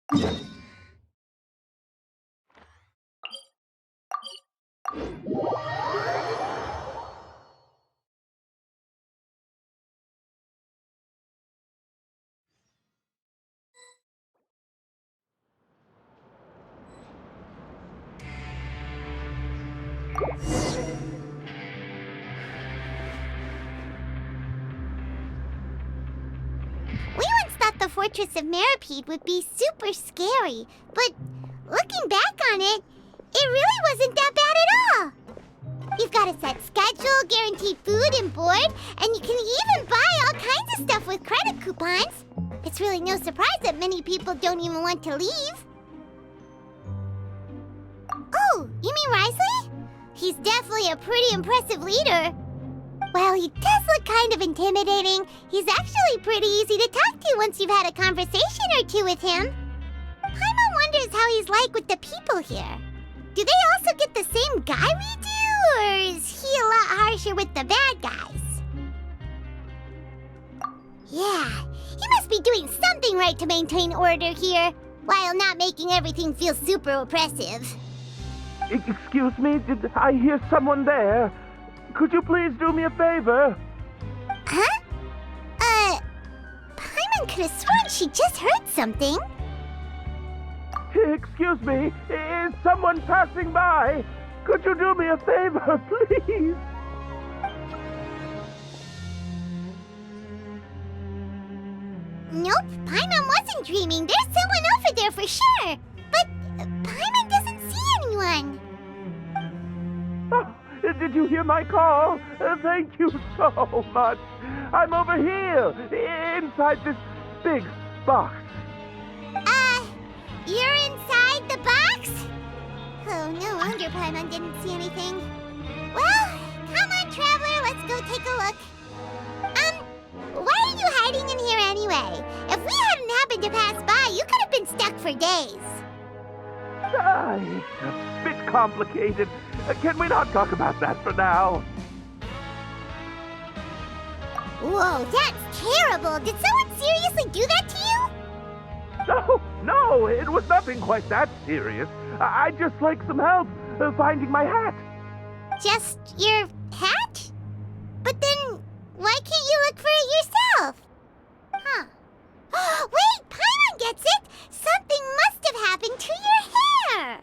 We once thought the Fortress of Meripede would be super scary, but looking back on it, it really wasn't that bad at all. You've got a set schedule, guaranteed food and board, and you can even buy all kinds of stuff with credit coupons. It's really no surprise that many people don't even want to leave. Oh, you mean Risley? He's definitely a pretty impressive leader. While he does look kind of intimidating, he's actually pretty easy to talk to once you've had a conversation or two with him. Paimon wonders how he's like with the people here. Do they also get the same guy we do, or is he a lot harsher with the bad guys? Yeah, he must be doing something right to maintain order here, while not making everything feel super oppressive. Excuse me, did I hear someone there? Could you please do me a favor? Huh? Paimon could have sworn she just heard something. Excuse me, is someone passing by? Could you do me a favor, please? Nope, Paimon wasn't dreaming. There's someone over there for sure. But Paimon doesn't see anyone. Oh, did you hear my call? Thank you so much. I'm over here, inside this big box. You're inside the box? Oh, no wonder Paimon didn't see anything. Well, come on, Traveler, let's go take a look. Why are you hiding in here anyway? If we hadn't happened to pass by, you could have been stuck for days. It's a bit complicated. Can we not talk about that for now? Whoa, that's terrible. Did someone seriously do that to you? No, it was nothing quite that serious. I'd just like some help finding my hat. Just your hat? But then, why can't you look for it yourself? Huh. Wait, Paimon gets it! Something must have happened to your hair!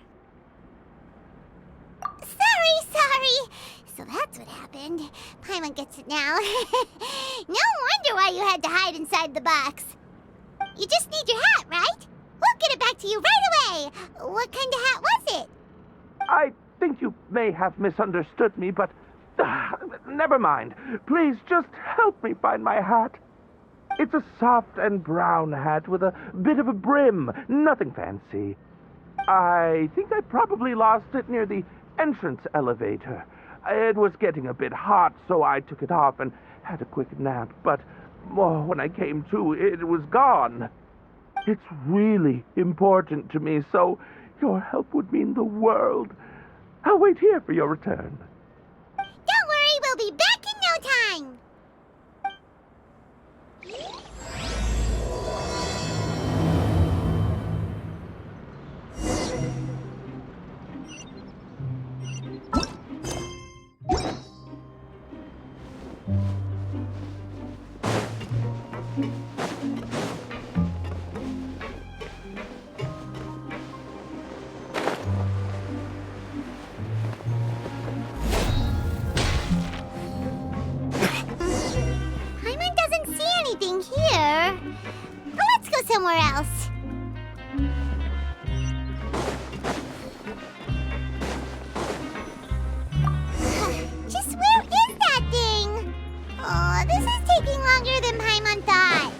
Sorry. So that's what happened. Paimon gets it now. No wonder why you had to hide inside the box. You just need your hat, right? We'll get it back to you right away. What kind of hat was it? I think you may have misunderstood me, but never mind. Please just help me find my hat. It's a soft and brown hat with a bit of a brim. Nothing fancy. I think I probably lost it near the entrance elevator. It was getting a bit hot, so I took it off and had a quick nap. But when I came to, it was gone. It's really important to me, so your help would mean the world. I'll wait here for your return. Don't worry, we'll be back in no time. Here. Let's go somewhere else. Just where is that thing? Oh, this is taking longer than Paimon thought.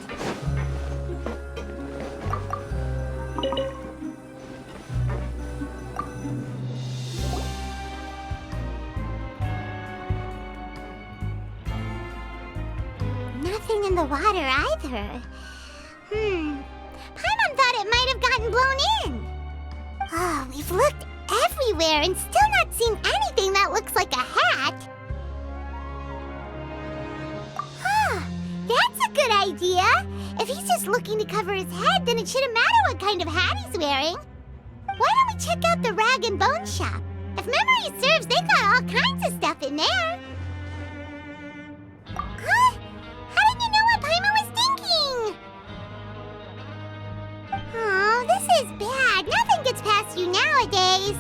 Nothing in the water either. Paimon thought it might have gotten blown in. Oh, we've looked everywhere and still not seen anything that looks like a hat. Huh, that's a good idea. If he's just looking to cover his head, then it shouldn't matter what kind of hat he's wearing. Why don't we check out the Rag and Bone Shop? If memory serves, they got all kinds of stuff in there. Huh? How did you know what Paimon was thinking? Oh, this is bad. Nothing gets past you nowadays.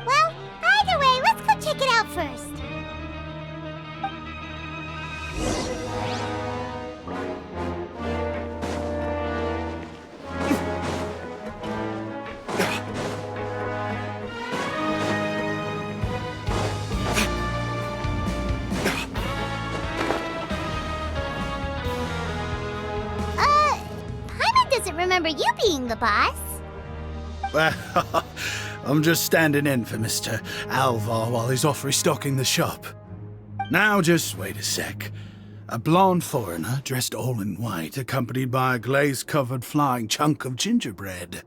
Well, either way, let's go check it out first. Paimon doesn't remember you being the boss. Well, I'm just standing in for Mr. Alvar while he's off restocking the shop. Now, just wait a sec. A blonde foreigner, dressed all in white, accompanied by a glaze-covered flying chunk of gingerbread.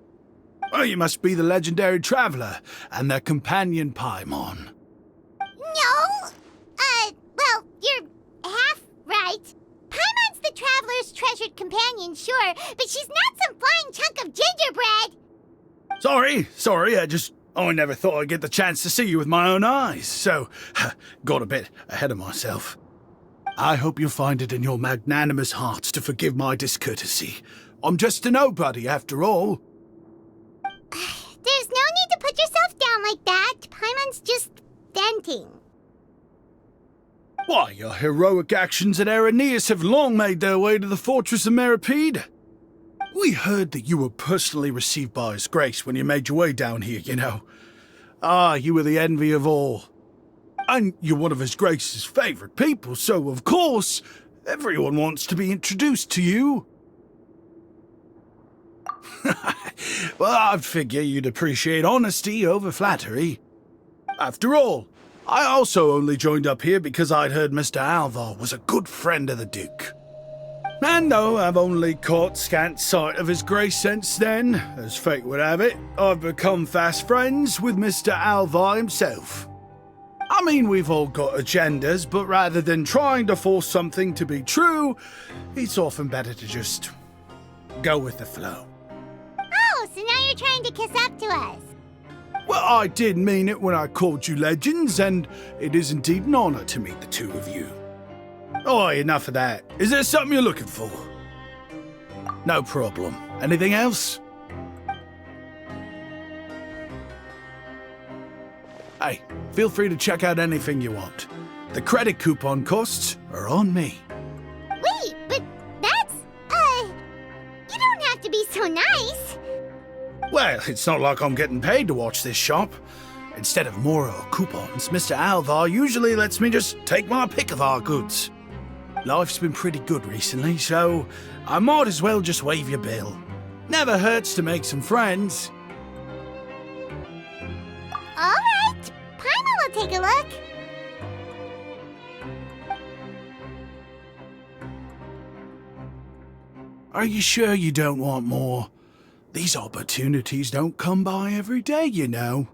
Well, you must be the legendary traveler and their companion Paimon. No! Well, you're half right. Paimon's the traveler's treasured companion, sure, but she's not some flying chunk of gingerbread! Sorry, I never thought I'd get the chance to see you with my own eyes, so got a bit ahead of myself. I hope you'll find it in your magnanimous hearts to forgive my discourtesy. I'm just a nobody, after all. There's no need to put yourself down like that. Paimon's just venting. Why, your heroic actions at Araneus have long made their way to the fortress of Meripede. We heard that you were personally received by His Grace when you made your way down here, you know. You were the envy of all. And you're one of His Grace's favourite people, so of course, everyone wants to be introduced to you. Well, I'd figure you'd appreciate honesty over flattery. After all, I also only joined up here because I'd heard Mr. Alvar was a good friend of the Duke. And though I've only caught scant sight of His Grace since then, as fate would have it, I've become fast friends with Mr. Alvar himself. I mean, we've all got agendas, but rather than trying to force something to be true, it's often better to just go with the flow. Oh, so now you're trying to kiss up to us. Well, I did mean it when I called you legends, and it is indeed an honor to meet the two of you. Oh, enough of that. Is there something you're looking for? No problem. Anything else? Hey, feel free to check out anything you want. The credit coupon costs are on me. Wait, but that's, you don't have to be so nice. Well, it's not like I'm getting paid to watch this shop. Instead of more coupons, Mr. Alvar usually lets me just take my pick of our goods. Life's been pretty good recently, so I might as well just waive your bill. Never hurts to make some friends. All right, Paimon will take a look. Are you sure you don't want more? These opportunities don't come by every day, you know.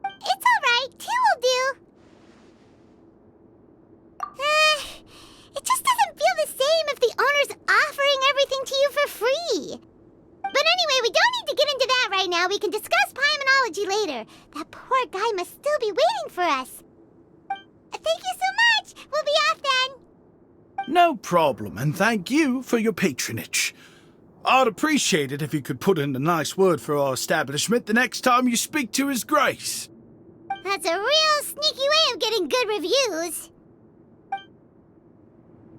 It's all right, 2 will do. It just doesn't feel the same if the owner's offering everything to you for free. But anyway, we don't need to get into that right now. We can discuss Paimonology later. That poor guy must still be waiting for us. Thank you so much. We'll be off then. No problem, and thank you for your patronage. I'd appreciate it if you could put in a nice word for our establishment the next time you speak to His Grace. That's a real sneaky way of getting good reviews.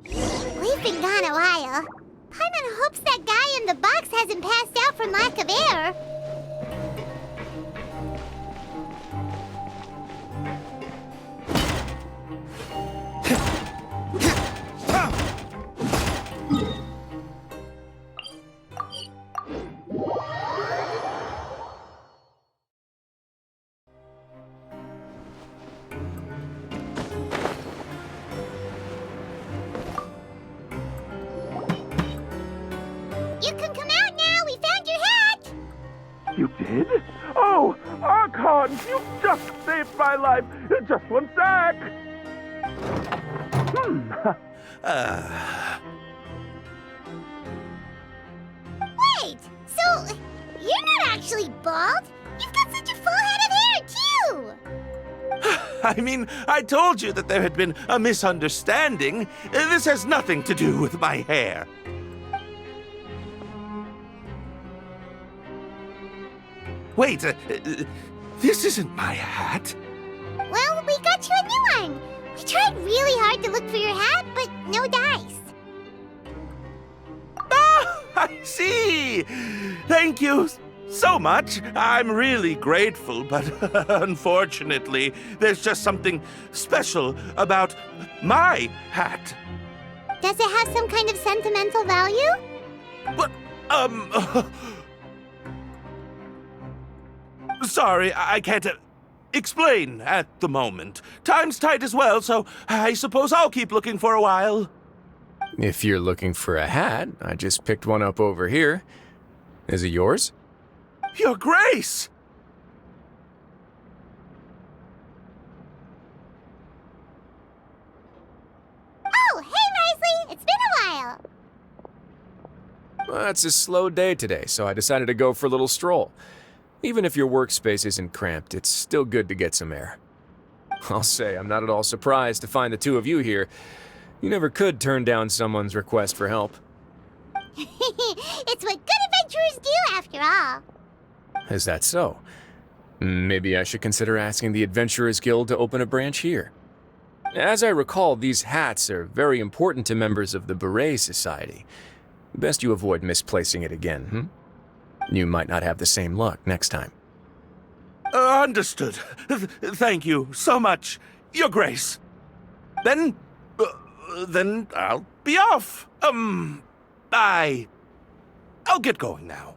We've been gone a while. Paimon hopes that guy in the box hasn't passed out from lack of air. You can come out now. We found your hat. You did? Oh, Archon, you just saved my life. Just one sec. actually bald? You've got such a full head of hair, too! I mean, I told you that there had been a misunderstanding. This has nothing to do with my hair. Wait, this isn't my hat. Well, we got you a new one. We tried really hard to look for your hat, but no dice. Ah, I see. Thank you so much. I'm really grateful, but unfortunately, there's just something special about my hat. Does it have some kind of sentimental value? But, sorry, I can't explain at the moment. Time's tight as well, so I suppose I'll keep looking for a while. If you're looking for a hat, I just picked one up over here. Is it yours? Your Grace! Oh, hey, Risley! It's been a while. Well, it's a slow day today, so I decided to go for a little stroll. Even if your workspace isn't cramped, it's still good to get some air. I'll say I'm not at all surprised to find the two of you here. You never could turn down someone's request for help. It's what good adventurers do, after all. Is that so? Maybe I should consider asking the Adventurers Guild to open a branch here. As I recall, these hats are very important to members of the Beret Society. Best you avoid misplacing it again, You might not have the same luck next time. Understood. Thank you so much, Your Grace. Then I'll be off. I'll get going now.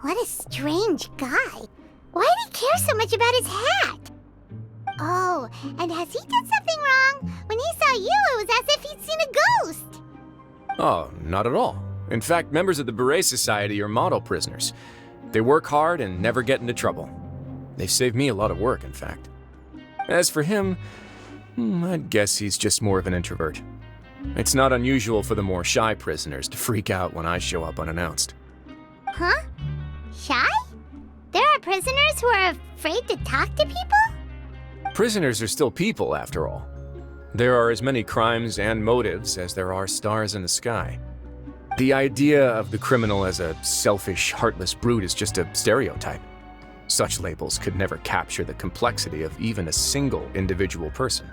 What a strange guy. Why did he care so much about his hat? Oh, and has he done something wrong? When he saw you, it was as if he'd seen a ghost. Oh, not at all. In fact, members of the Beret Society are model prisoners. They work hard and never get into trouble. They've saved me a lot of work, in fact. As for him, I'd guess he's just more of an introvert. It's not unusual for the more shy prisoners to freak out when I show up unannounced. Huh? Shy? There are prisoners who are afraid to talk to people? Prisoners are still people, after all. There are as many crimes and motives as there are stars in the sky. The idea of the criminal as a selfish, heartless brute is just a stereotype. Such labels could never capture the complexity of even a single individual person.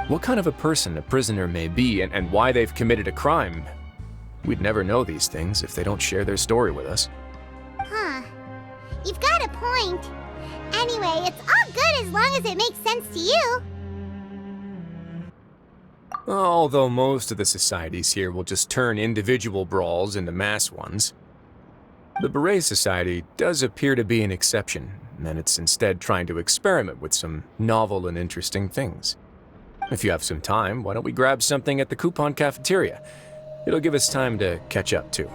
What kind of a person a prisoner may be and why they've committed a crime, we'd never know these things if they don't share their story with us. Huh. You've got a point. Anyway, it's all good as long as it makes sense to you. Although most of the societies here will just turn individual brawls into mass ones. The Beret Society does appear to be an exception, and it's instead trying to experiment with some novel and interesting things. If you have some time, why don't we grab something at the coupon cafeteria? It'll give us time to catch up, too.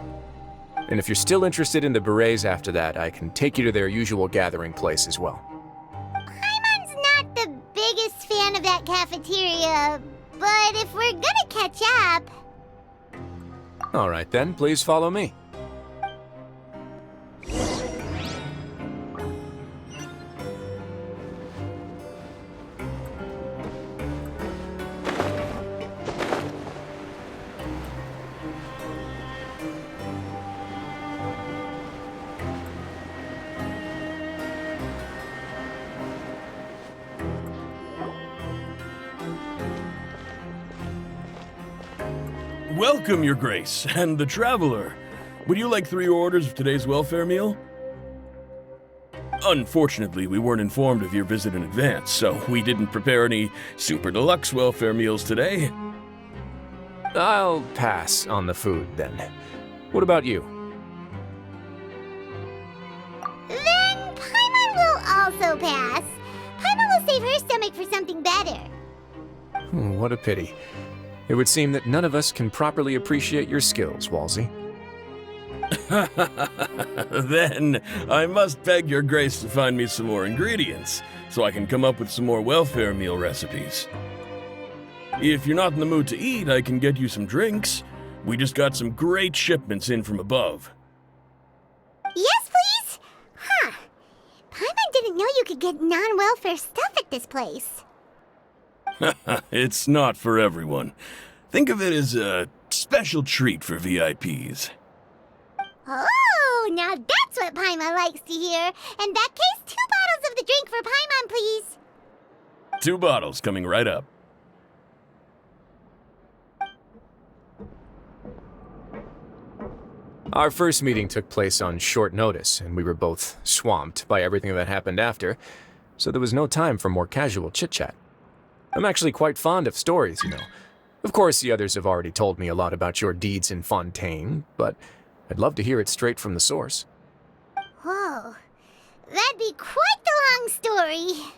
And if you're still interested in the Berets after that, I can take you to their usual gathering place as well. Paimon's not the biggest fan of that cafeteria, but if we're gonna catch up... All right then, please follow me. Welcome, Your Grace, and the Traveler. Would you like 3 orders of today's welfare meal? Unfortunately, we weren't informed of your visit in advance, so we didn't prepare any super deluxe welfare meals today. I'll pass on the food, then. What about you? Then Paimon will also pass. Paimon will save her stomach for something better. What a pity. It would seem that none of us can properly appreciate your skills, Walsey. Then I must beg Your Grace to find me some more ingredients, so I can come up with some more welfare meal recipes. If you're not in the mood to eat, I can get you some drinks, We just got some great shipments in from above. Yes, please? Huh. Paimon didn't know you could get non-welfare stuff at this place. It's not for everyone. Think of it as a special treat for VIPs. Oh, now that's what Paimon likes to hear. In that case, 2 bottles of the drink for Paimon, please. 2 bottles coming right up. Our first meeting took place on short notice, and we were both swamped by everything that happened after, so there was no time for more casual chit-chat. I'm actually quite fond of stories, you know. Of course, the others have already told me a lot about your deeds in Fontaine, but I'd love to hear it straight from the source. Whoa. That'd be quite the long story.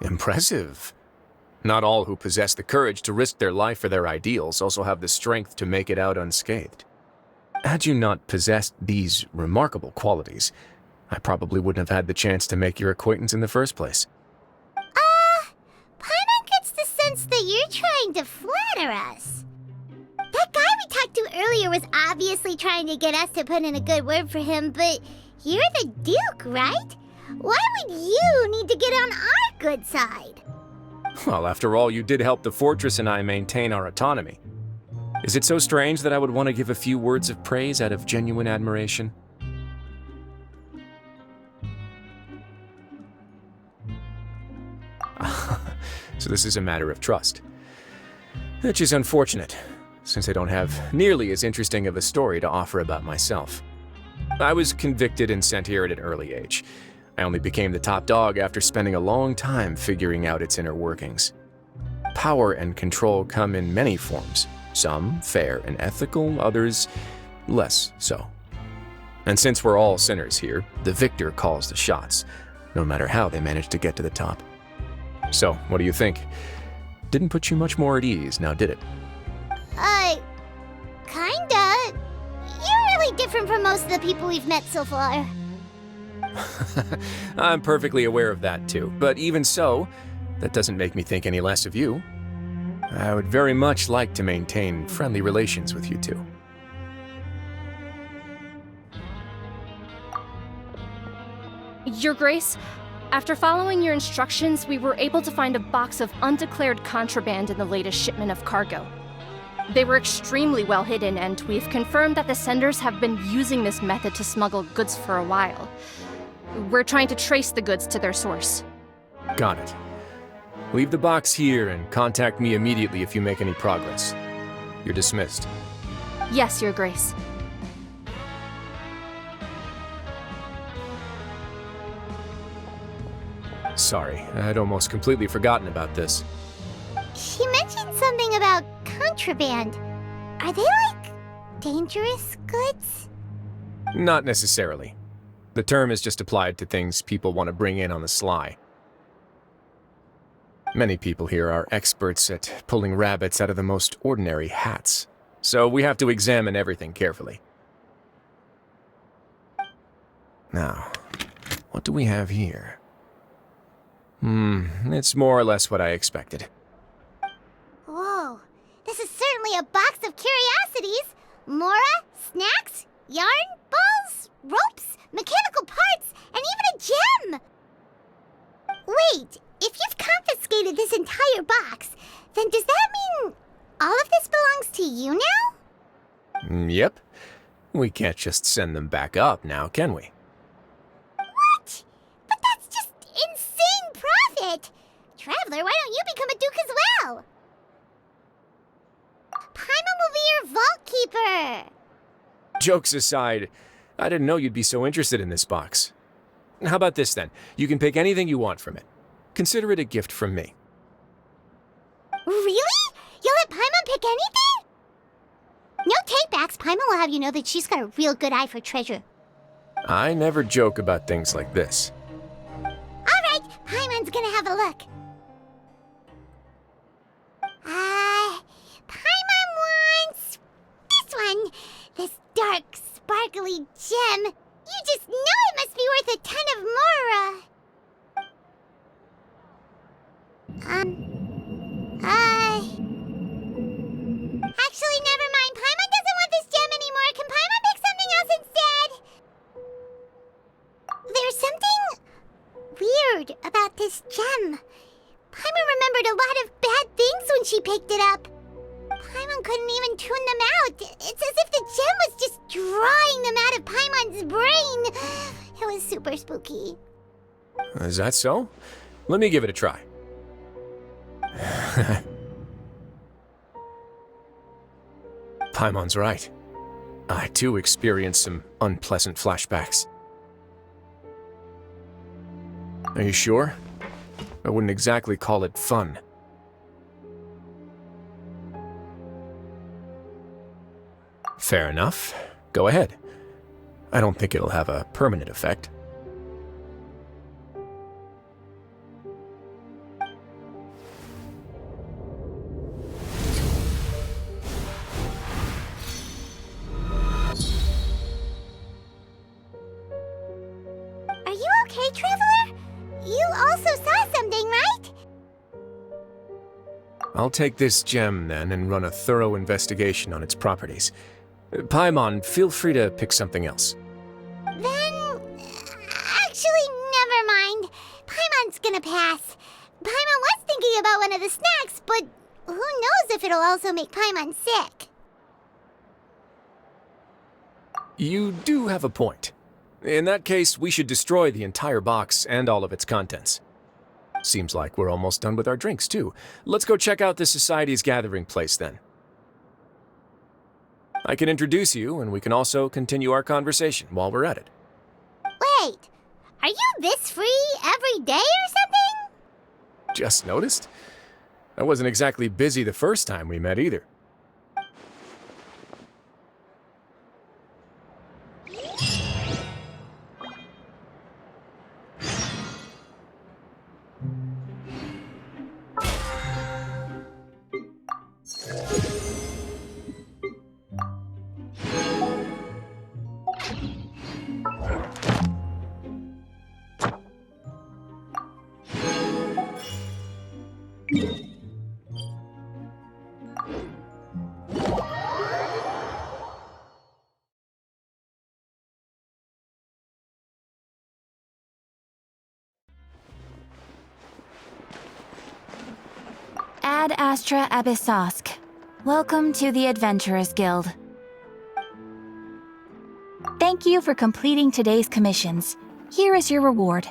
Impressive. Not all who possess the courage to risk their life for their ideals also have the strength to make it out unscathed. Had you not possessed these remarkable qualities, I probably wouldn't have had the chance to make your acquaintance in the first place. Paimon gets the sense that you're trying to flatter us. That guy we talked to earlier was obviously trying to get us to put in a good word for him, but you're the Duke, right? Why would you need to get on our good side? Well, after all, you did help the fortress and I maintain our autonomy. Is it so strange that I would want to give a few words of praise out of genuine admiration? So this is a matter of trust. Which is unfortunate, since I don't have nearly as interesting of a story to offer about myself. I was convicted and sent here at an early age. I only became the top dog after spending a long time figuring out its inner workings. Power and control come in many forms, some fair and ethical, others less so. And since we're all sinners here, the victor calls the shots, no matter how they manage to get to the top. So, what do you think? Didn't put you much more at ease, now did it? Kinda. You're really different from most of the people we've met so far. I'm perfectly aware of that too, but even so, that doesn't make me think any less of you. I would very much like to maintain friendly relations with you two. Your Grace, after following your instructions, we were able to find a box of undeclared contraband in the latest shipment of cargo. They were extremely well hidden, and we've confirmed that the senders have been using this method to smuggle goods for a while. We're trying to trace the goods to their source. Got it. Leave the box here and contact me immediately if you make any progress. You're dismissed. Yes, Your Grace. Sorry, I'd almost completely forgotten about this. She mentioned something about contraband. Are they like dangerous goods? Not necessarily. The term is just applied to things people want to bring in on the sly. Many people here are experts at pulling rabbits out of the most ordinary hats, so we have to examine everything carefully. Now, what do we have here? It's more or less what I expected. Whoa, this is certainly a box of curiosities. Mora, snacks, yarn, balls, ropes, mechanical parts, and even a gem! Wait, if you've confiscated this entire box, then does that mean all of this belongs to you now? Yep. We can't just send them back up now, can we? What? But that's just insane profit! Traveler, why don't you become a duke as well? Paimon will be your vault keeper! Jokes aside, I didn't know you'd be so interested in this box. How about this then? You can pick anything you want from it. Consider it a gift from me. Really? You'll let Paimon pick anything? No takebacks. Paimon will have you know that she's got a real good eye for treasure. I never joke about things like this. Alright, Paimon's gonna have a look. Paimon wants this one. This dark, sparkly gem. You just know it must be worth a ton of Mora. weird about this gem. Paimon remembered a lot of bad things when she picked it up. Paimon couldn't even tune them out. It's as if the gem was just drawing them out of Paimon's brain. It was super spooky. Is that so? Let me give it a try. Paimon's right. I too experienced some unpleasant flashbacks. Are you sure? I wouldn't exactly call it fun. Fair enough. Go ahead. I don't think it'll have a permanent effect. Are you okay, Traveler? You also saw something, right? I'll take this gem, then, and run a thorough investigation on its properties. Paimon, feel free to pick something else. Then... actually, never mind. Paimon's gonna pass. Paimon was thinking about one of the snacks, but who knows if it'll also make Paimon sick. You do have a point. In that case, we should destroy the entire box and all of its contents. Seems like we're almost done with our drinks, too. Let's go check out the Society's gathering place, then. I can introduce you, and we can also continue our conversation while we're at it. Wait, are you this free every day or something? Just noticed? I wasn't exactly busy the first time we met, either. Ad Astra Abyssosk. Welcome to the Adventurers Guild. Thank you for completing today's commissions. Here is your reward.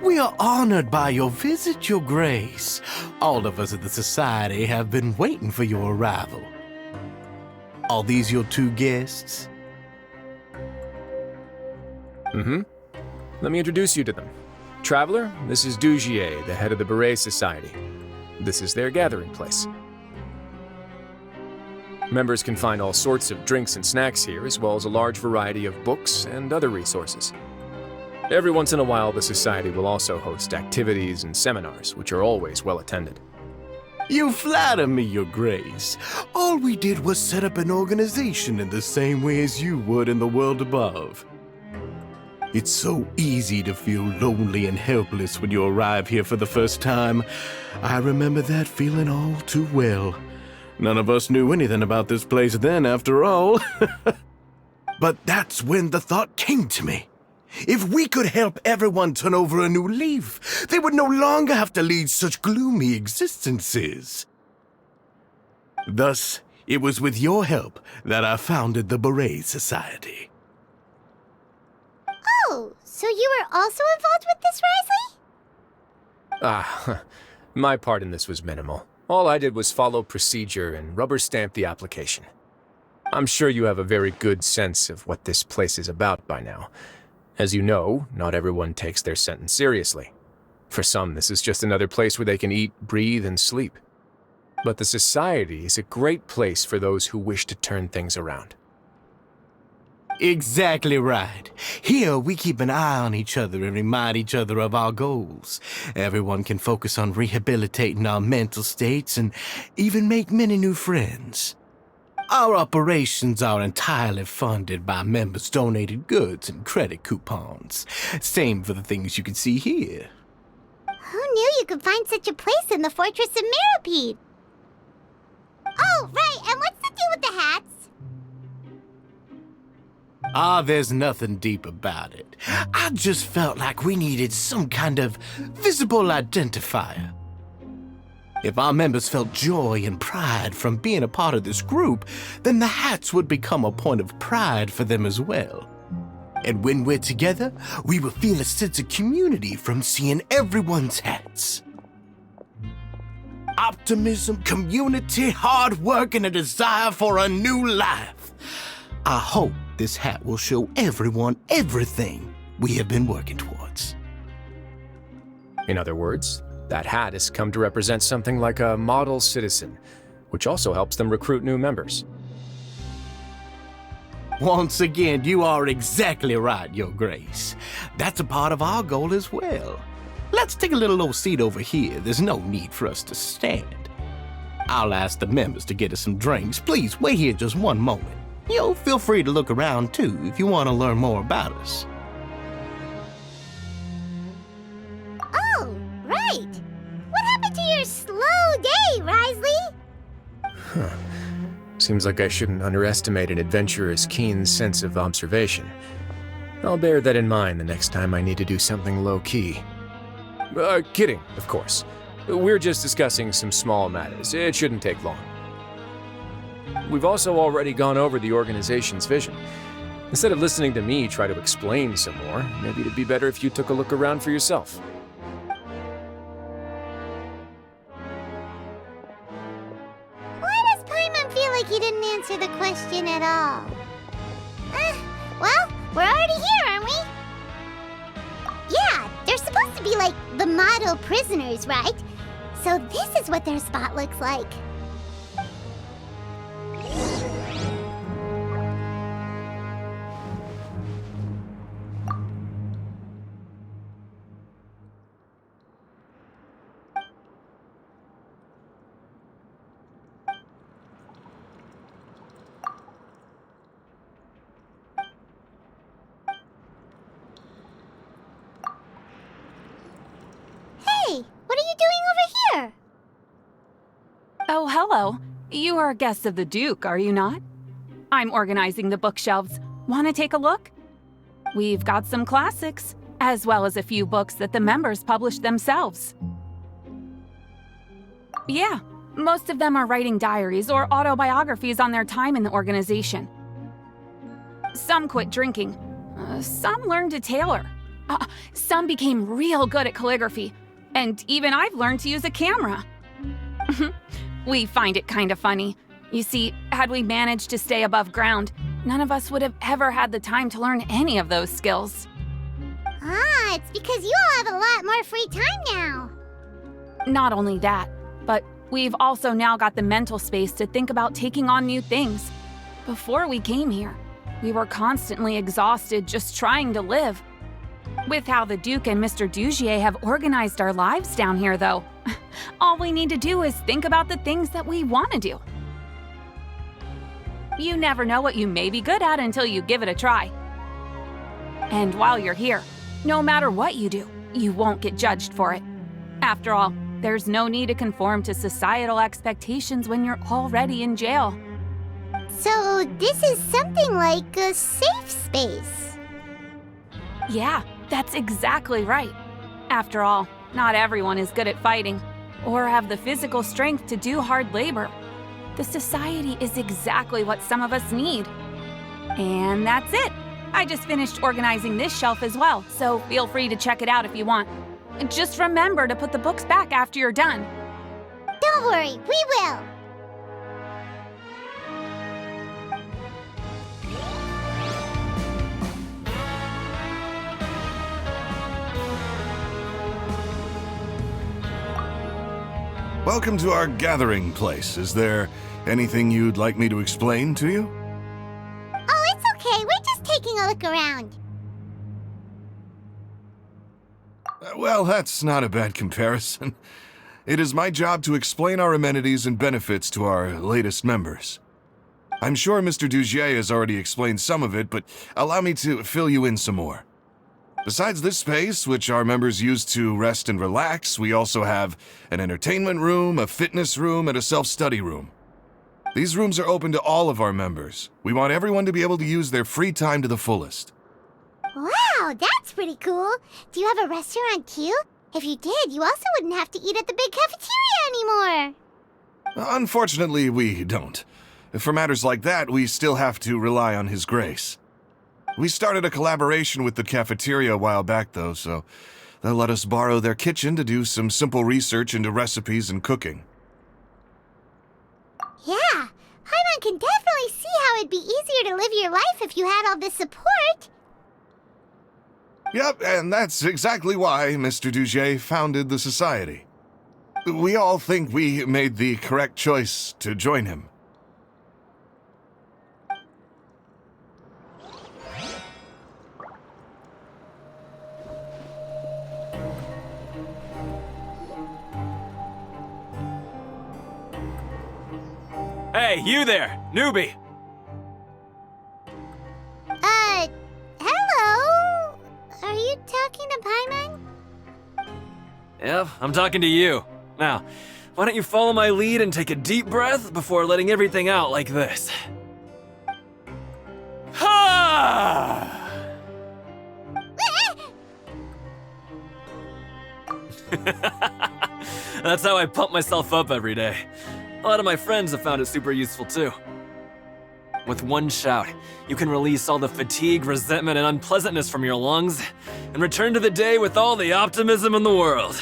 We are honored by your visit, Your Grace. All of us at the Society have been waiting for your arrival. Are these your two guests? Mm-hmm. Let me introduce you to them. Traveler, this is Dugier, the head of the Beret Society. This is their gathering place. Members can find all sorts of drinks and snacks here, as well as a large variety of books and other resources. Every once in a while, the Society will also host activities and seminars, which are always well attended. You flatter me, Your Grace. All we did was set up an organization in the same way as you would in the world above. It's so easy to feel lonely and helpless when you arrive here for the first time. I remember that feeling all too well. None of us knew anything about this place then, after all. But that's when the thought came to me. If we could help everyone turn over a new leaf, they would no longer have to lead such gloomy existences. Thus, it was with your help that I founded the Beret Society. Oh, so you were also involved with this, Risley? My part in this was minimal. All I did was follow procedure and rubber stamp the application. I'm sure you have a very good sense of what this place is about by now. As you know, not everyone takes their sentence seriously. For some, this is just another place where they can eat, breathe, and sleep. But the Society is a great place for those who wish to turn things around. Exactly right. Here, we keep an eye on each other and remind each other of our goals. Everyone can focus on rehabilitating our mental states and even make many new friends. Our operations are entirely funded by members' donated goods and credit coupons. Same for the things you can see here. Who knew you could find such a place in the Fortress of Mirapede? Oh, right, and what's the deal with the hats? There's nothing deep about it. I just felt like we needed some kind of visible identifier. If our members felt joy and pride from being a part of this group, then the hats would become a point of pride for them as well. And when we're together, we will feel a sense of community from seeing everyone's hats. Optimism, community, hard work, and a desire for a new life. I hope this hat will show everyone everything we have been working towards. In other words, that hat has come to represent something like a model citizen, which also helps them recruit new members. Once again, you are exactly right, Your Grace. That's a part of our goal as well. Let's take a little old seat over here. There's no need for us to stand. I'll ask the members to get us some drinks. Please wait here just one moment. Feel free to look around too if you want to learn more about us. Oh, right. What happened to your slow day, Risley? Seems like I shouldn't underestimate an adventurer's keen sense of observation. I'll bear that in mind the next time I need to do something low-key. Kidding, of course. We're just discussing some small matters. It shouldn't take long. We've also already gone over the organization's vision. Instead of listening to me try to explain some more, maybe it'd be better if you took a look around for yourself. Why does Paimon feel like he didn't answer the question at all? Well, we're already here, aren't we? Yeah, they're supposed to be like the model prisoners, right? So this is what their spot looks like. Hey, what are you doing over here? Oh, hello. You are guests of the Duke, are you not? I'm organizing the bookshelves. Want to take a look? We've got some classics, as well as a few books that the members published themselves. Yeah, most of them are writing diaries or autobiographies on their time in the organization. Some quit drinking. Some learned to tailor. Some became real good at calligraphy. And even I've learned to use a camera. We find it kind of funny. You see, had we managed to stay above ground, none of us would have ever had the time to learn any of those skills. It's because you all have a lot more free time now. Not only that, but we've also now got the mental space to think about taking on new things. Before we came here, we were constantly exhausted just trying to live. With how the Duke and Mr. Dugier have organized our lives down here, though, all we need to do is think about the things that we want to do. You never know what you may be good at until you give it a try. And while you're here, no matter what you do, you won't get judged for it. After all, there's no need to conform to societal expectations when you're already in jail. So this is something like a safe space. Yeah, that's exactly right. After all, not everyone is good at fighting, or have the physical strength to do hard labor. The society is exactly what some of us need. And that's it. I just finished organizing this shelf as well, so feel free to check it out if you want. Just remember to put the books back after you're done. Don't worry, we will. Welcome to our gathering place. Is there anything you'd like me to explain to you? Oh, it's okay. We're just taking a look around. Well, that's not a bad comparison. It is my job to explain our amenities and benefits to our latest members. I'm sure Mr. Dugier has already explained some of it, but allow me to fill you in some more. Besides this space, which our members use to rest and relax, we also have an entertainment room, a fitness room, and a self-study room. These rooms are open to all of our members. We want everyone to be able to use their free time to the fullest. Wow, that's pretty cool. Do you have a restaurant too? If you did, you also wouldn't have to eat at the big cafeteria anymore. Unfortunately, we don't. For matters like that, we still have to rely on His Grace. We started a collaboration with the cafeteria a while back, though, so they'll let us borrow their kitchen to do some simple research into recipes and cooking. Yeah, Paimon can definitely see how it'd be easier to live your life if you had all this support. Yep, and that's exactly why Mr. Dugier founded the society. We all think we made the correct choice to join him. Hey, you there, newbie! Hello? Are you talking to Paimon? Yep, I'm talking to you. Now, why don't you follow my lead and take a deep breath before letting everything out like this? Ha! That's how I pump myself up every day. A lot of my friends have found it super useful too. With one shout, you can release all the fatigue, resentment, and unpleasantness from your lungs and return to the day with all the optimism in the world.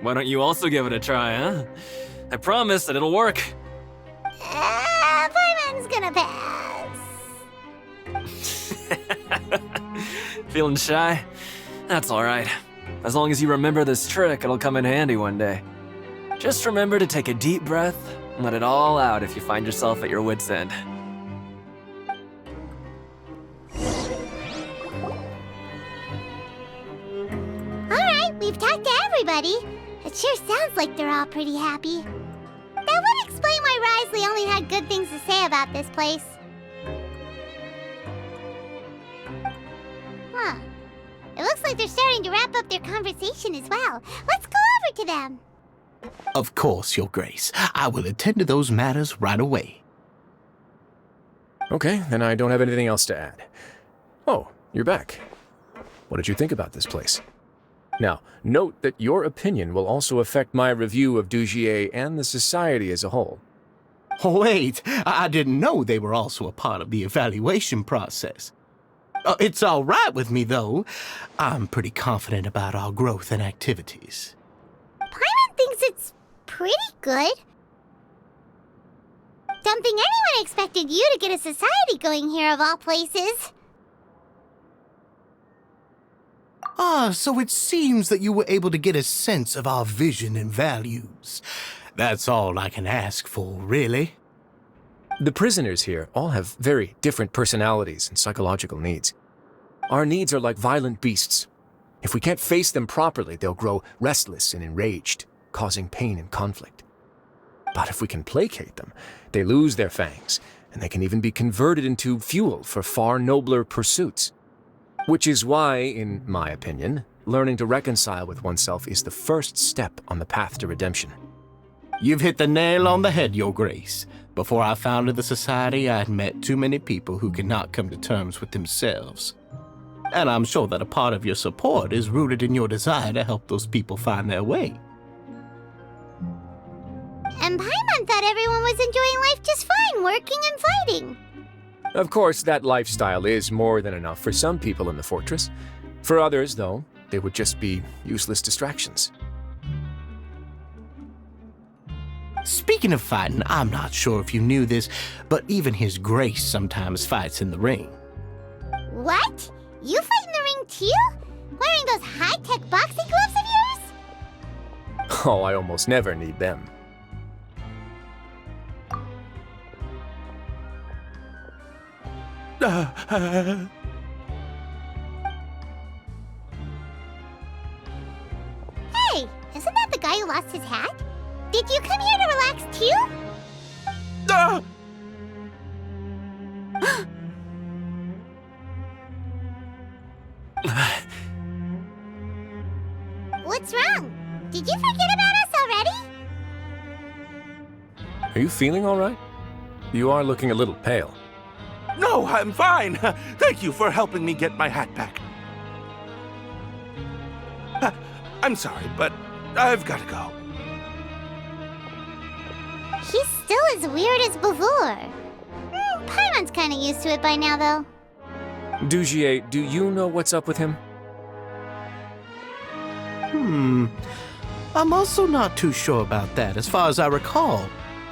Why don't you also give it a try, huh? I promise that it'll work. Paimon's gonna pass. Feeling shy? That's alright. As long as you remember this trick, it'll come in handy one day. Just remember to take a deep breath and let it all out if you find yourself at your wit's end. Alright, we've talked to everybody. It sure sounds like they're all pretty happy. That would explain why Risley only had good things to say about this place. Huh. It looks like they're starting to wrap up their conversation as well. Let's go over to them. Of course, Your Grace. I will attend to those matters right away. Okay, then I don't have anything else to add. Oh, you're back. What did you think about this place? Now, note that your opinion will also affect my review of Dugier and the society as a whole. Wait, I didn't know they were also a part of the evaluation process. It's all right with me, though. I'm pretty confident about our growth and activities. Paimon thinks it's pretty good. Don't think anyone expected you to get a society going here of all places. So it seems that you were able to get a sense of our vision and values. That's all I can ask for, really. The prisoners here all have very different personalities and psychological needs. Our needs are like violent beasts. If we can't face them properly, they'll grow restless and enraged, causing pain and conflict. But if we can placate them, they lose their fangs, and they can even be converted into fuel for far nobler pursuits. Which is why, in my opinion, learning to reconcile with oneself is the first step on the path to redemption. You've hit the nail on the head, Your Grace. Before I founded the Society, I had met too many people who could not come to terms with themselves. And I'm sure that a part of your support is rooted in your desire to help those people find their way. And Paimon thought everyone was enjoying life just fine, working and fighting. Of course, that lifestyle is more than enough for some people in the fortress. For others, though, they would just be useless distractions. Speaking of fighting, I'm not sure if you knew this, but even His Grace sometimes fights in the ring. What? You fight in the ring too? Wearing those high-tech boxing gloves of yours? Oh, I almost never need them. Hey, isn't that the guy who lost his hat? Did you come here to relax too? What's wrong? Did you forget about us already? Are you feeling all right? You are looking a little pale. No, I'm fine. Thank you for helping me get my hat back. I'm sorry, but I've got to go. He's still as weird as before. Paimon's kind of used to it by now, though. Dugier, do you know what's up with him? I'm also not too sure about that. As far as I recall,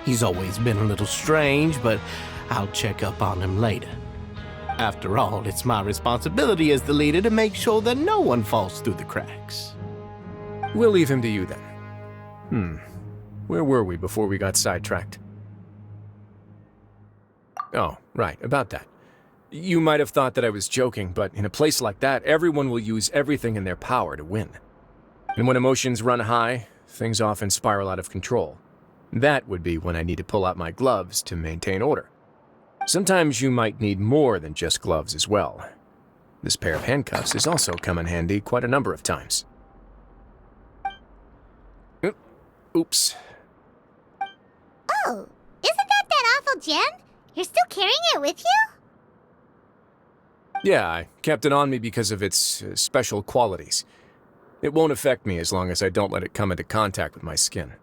he's always been a little strange, but I'll check up on him later. After all, it's my responsibility as the leader to make sure that no one falls through the cracks. We'll leave him to you then. Where were we before we got sidetracked? Oh, right, about that. You might have thought that I was joking, but in a place like that, everyone will use everything in their power to win. And when emotions run high, things often spiral out of control. That would be when I need to pull out my gloves to maintain order. Sometimes you might need more than just gloves as well. This pair of handcuffs has also come in handy quite a number of times. Oops. Oh, isn't that awful gem? You're still carrying it with you? Yeah, I kept it on me because of its special qualities. It won't affect me as long as I don't let it come into contact with my skin.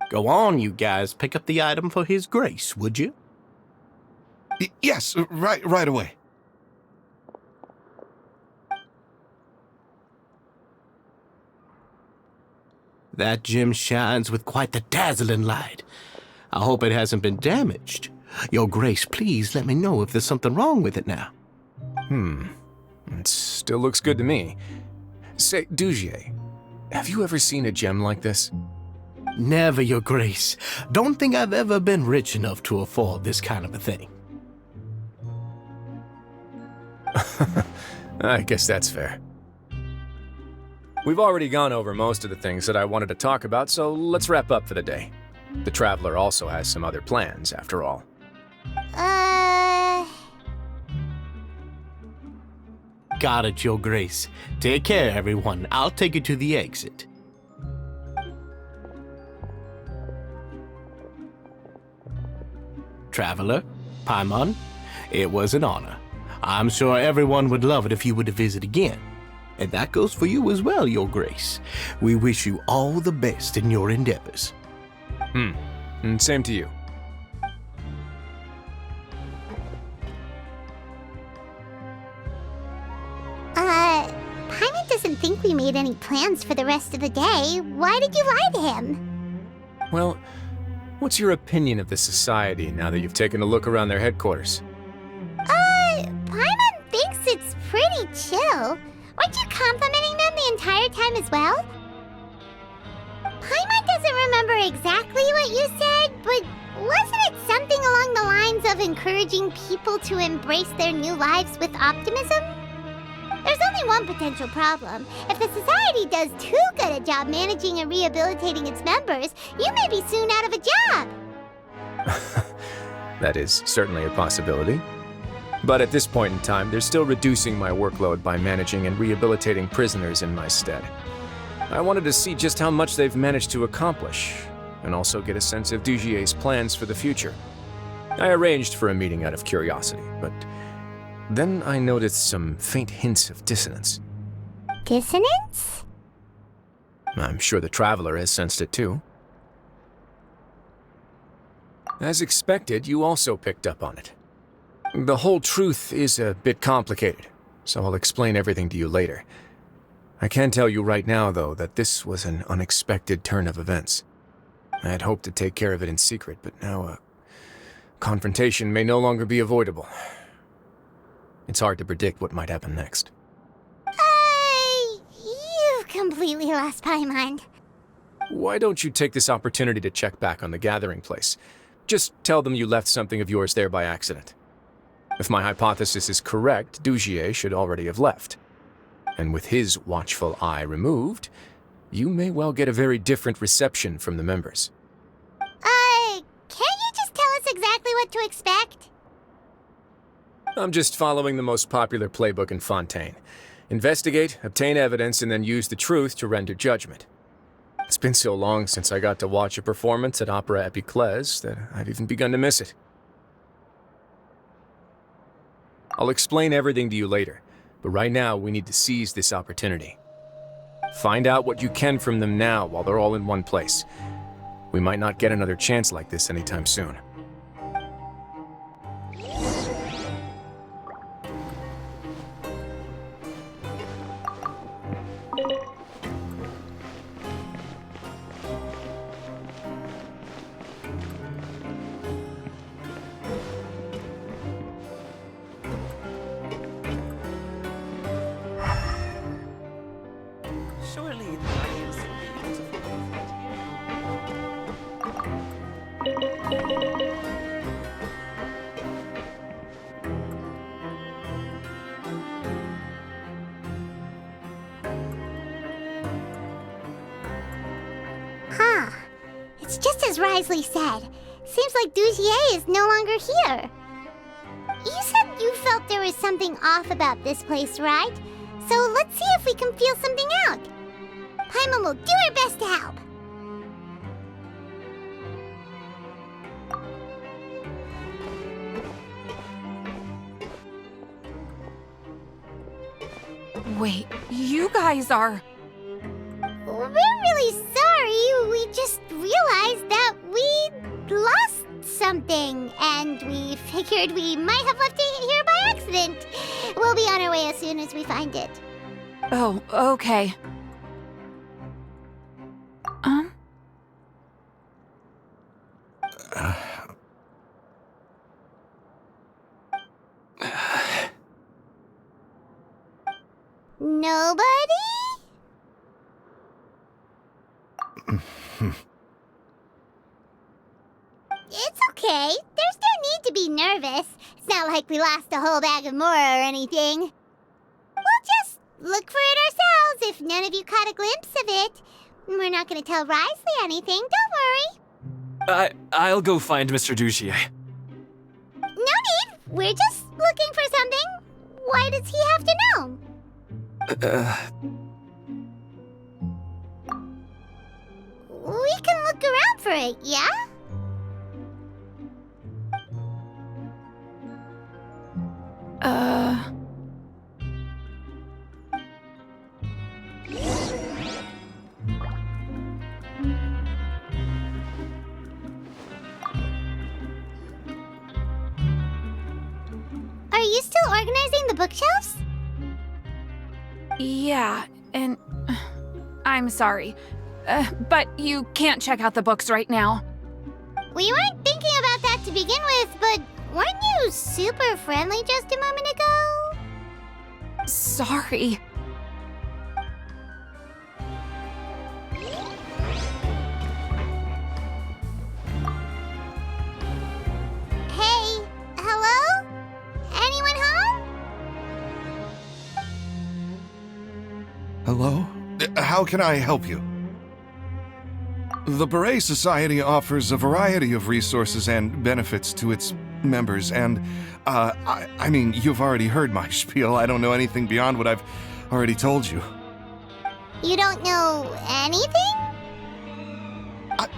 Go on, you guys. Pick up the item for His Grace, would you? Yes, right away. That gem shines with quite the dazzling light. I hope it hasn't been damaged. Your Grace, please let me know if there's something wrong with it now. It still looks good to me. Say, Dugier, have you ever seen a gem like this? Never, Your Grace. Don't think I've ever been rich enough to afford this kind of a thing. I guess that's fair. We've already gone over most of the things that I wanted to talk about, so let's wrap up for the day. The Traveler also has some other plans, after all. Got it, Your Grace. Take care, everyone. I'll take you to the exit. Traveler, Paimon, it was an honor. I'm sure everyone would love it if you were to visit again. And that goes for you as well, Your Grace. We wish you all the best in your endeavors. And same to you. Paimon doesn't think we made any plans for the rest of the day. Why did you lie to him? Well, what's your opinion of the Society now that you've taken a look around their headquarters? Paimon thinks it's pretty chill. Weren't you complimenting them the entire time as well? Paimon doesn't remember exactly what you said, but wasn't it something along the lines of encouraging people to embrace their new lives with optimism? There's only one potential problem. If the Society does too good a job managing and rehabilitating its members, you may be soon out of a job. That is certainly a possibility. But at this point in time, they're still reducing my workload by managing and rehabilitating prisoners in my stead. I wanted to see just how much they've managed to accomplish, and also get a sense of Dugier's plans for the future. I arranged for a meeting out of curiosity, but then I noticed some faint hints of dissonance. Dissonance? I'm sure the Traveler has sensed it too. As expected, you also picked up on it. The whole truth is a bit complicated, so I'll explain everything to you later. I can tell you right now, though, that this was an unexpected turn of events. I had hoped to take care of it in secret, but now a confrontation may no longer be avoidable. It's hard to predict what might happen next. You've completely lost my mind. Why don't you take this opportunity to check back on the gathering place? Just tell them you left something of yours there by accident. If my hypothesis is correct, Dugier should already have left. And with his watchful eye removed, you may well get a very different reception from the members. Can't you just tell us exactly what to expect? I'm just following the most popular playbook in Fontaine. Investigate, obtain evidence, and then use the truth to render judgment. It's been so long since I got to watch a performance at Opera Epiclese that I've even begun to miss it. I'll explain everything to you later, but right now we need to seize this opportunity. Find out what you can from them now while they're all in one place. We might not get another chance like this anytime soon. Surely the audience will be able to follow Huh. It's just as Risley said. Seems like Dugier is no longer here. You said you felt there was something off about this place, right? So let's see if we can feel something out. Paimon will do her best to help. Wait, you guys are... We're really sorry. We just realized that we lost something, and we figured we might have left it here by accident. We'll be on our way as soon as we find it. Oh, okay. Nobody? It's okay. There's no need to be nervous. It's not like we lost a whole bag of Mora or anything. We'll just look for it ourselves if none of you caught a glimpse of it. We're not going to tell Risley anything, don't worry. I'll go find Mr. Dugier. No need. We're just looking for something. Why does he have to know? We can look around for it, yeah? Are you still organizing the bookshelves? Yeah, and... I'm sorry. But you can't check out the books right now. We weren't thinking about that to begin with, but weren't you super friendly just a moment ago? Sorry. Hey, hello? Anyone home? Hello? How can I help you? The Beret Society offers a variety of resources and benefits to its members, and, I mean, you've already heard my spiel. I don't know anything beyond what I've already told you. You don't know anything?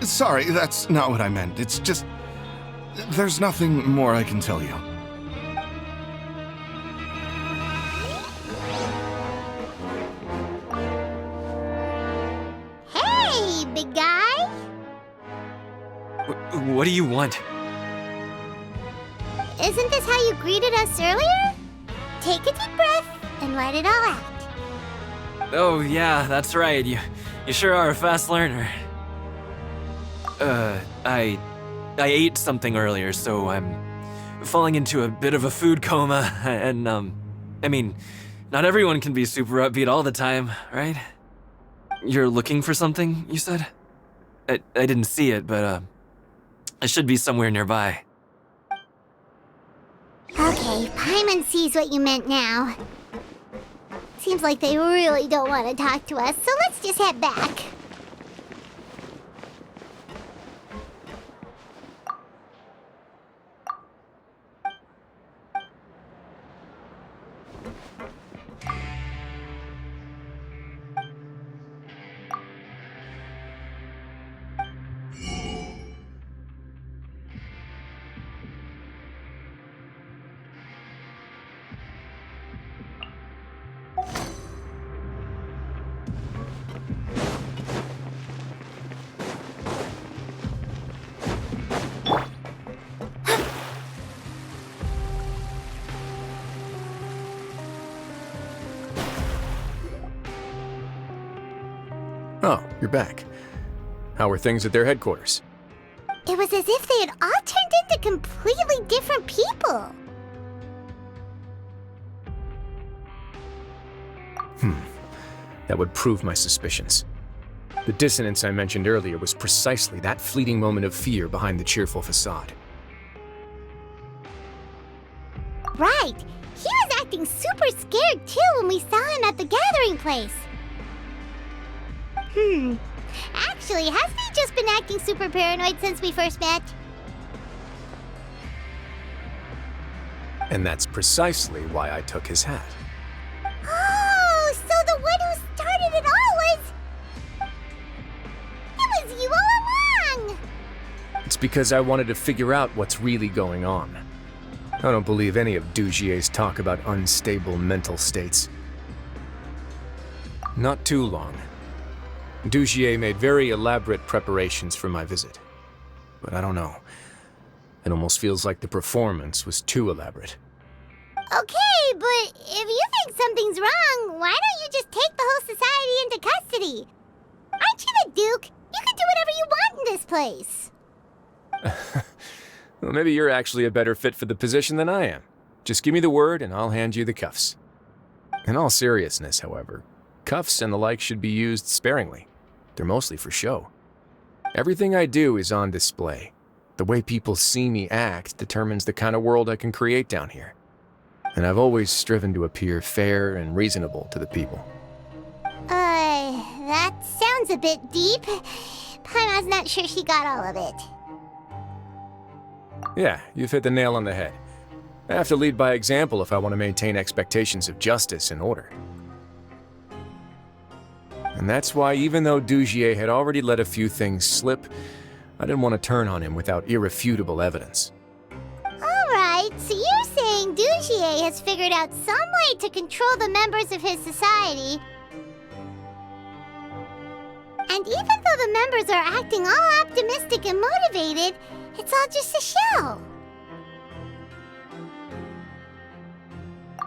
Sorry, that's not what I meant. It's just... there's nothing more I can tell you. Hey, big guy! What do you want? Isn't this how you greeted us earlier? Take a deep breath and let it all out. Oh, yeah, that's right. You sure are a fast learner. I ate something earlier, so I'm falling into a bit of a food coma, and, I mean, not everyone can be super upbeat all the time, right? You're looking for something, you said? I didn't see it, but, it should be somewhere nearby. Okay, Paimon sees what you meant now. Seems like they really don't want to talk to us, so let's just head back. Oh, you're back. How are things at their headquarters? It was as if they had all turned into completely different people. That would prove my suspicions. The dissonance I mentioned earlier was precisely that fleeting moment of fear behind the cheerful facade. Right. He was acting super scared too when we saw him at the gathering place. Actually, hasn't he just been acting super paranoid since we first met? And that's precisely why I took his hat. Oh, so the one who started it all was... It was you all along! It's because I wanted to figure out what's really going on. I don't believe any of Dugier's talk about unstable mental states. Not too long. Dugier made very elaborate preparations for my visit. But I don't know. It almost feels like the performance was too elaborate. Okay, but if you think something's wrong, why don't you just take the whole society into custody? Aren't you the Duke? You can do whatever you want in this place. Well, maybe you're actually a better fit for the position than I am. Just give me the word and I'll hand you the cuffs. In all seriousness, however, cuffs and the like should be used sparingly. They're mostly for show. Everything I do is on display. The way people see me act determines the kind of world I can create down here. And I've always striven to appear fair and reasonable to the people. That sounds a bit deep. Paimon's not sure she got all of it. Yeah, you've hit the nail on the head. I have to lead by example if I want to maintain expectations of justice and order. And that's why even though Dugier had already let a few things slip, I didn't want to turn on him without irrefutable evidence. Alright, so you're saying Dugier has figured out some way to control the members of his society. And even though the members are acting all optimistic and motivated, it's all just a show.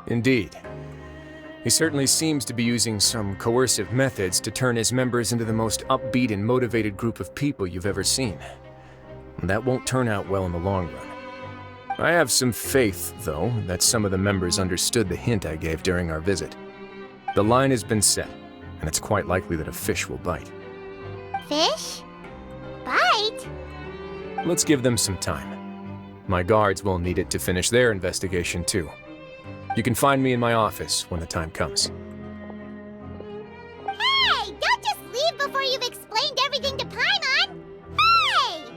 Indeed. He certainly seems to be using some coercive methods to turn his members into the most upbeat and motivated group of people you've ever seen. And that won't turn out well in the long run. I have some faith, though, that some of the members understood the hint I gave during our visit. The line has been set, and it's quite likely that a fish will bite. Fish? Bite? Let's give them some time. My guards will need it to finish their investigation, too. You can find me in my office when the time comes. Hey! Don't just leave before you've explained everything to Paimon! Hey!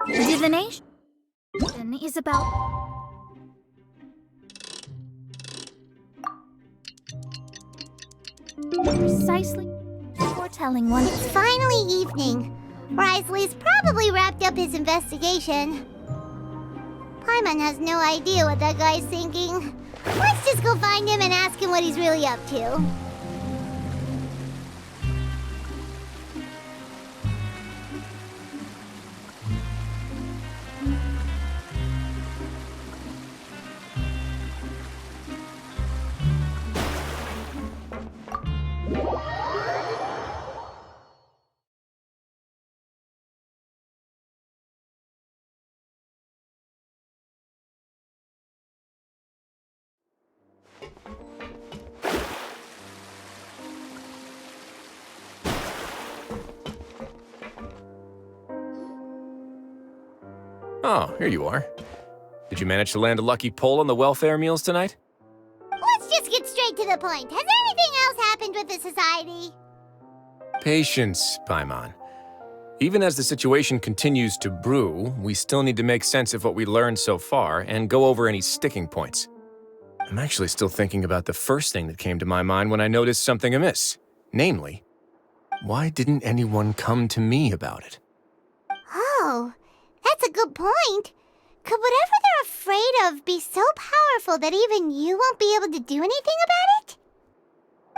Divination is about precisely foretelling one. It's finally evening. Risley's probably wrapped up his investigation. Paimon has no idea what that guy's thinking. Let's just go find him and ask him what he's really up to. Oh, here you are. Did you manage to land a lucky pull on the welfare meals tonight? Let's just get straight to the point. Has anything else happened with the society? Patience, Paimon. Even as the situation continues to brew, we still need to make sense of what we learned so far and go over any sticking points. I'm actually still thinking about the first thing that came to my mind when I noticed something amiss. Namely, why didn't anyone come to me about it? Oh, that's a good point. Could whatever they're afraid of be so powerful that even you won't be able to do anything about it?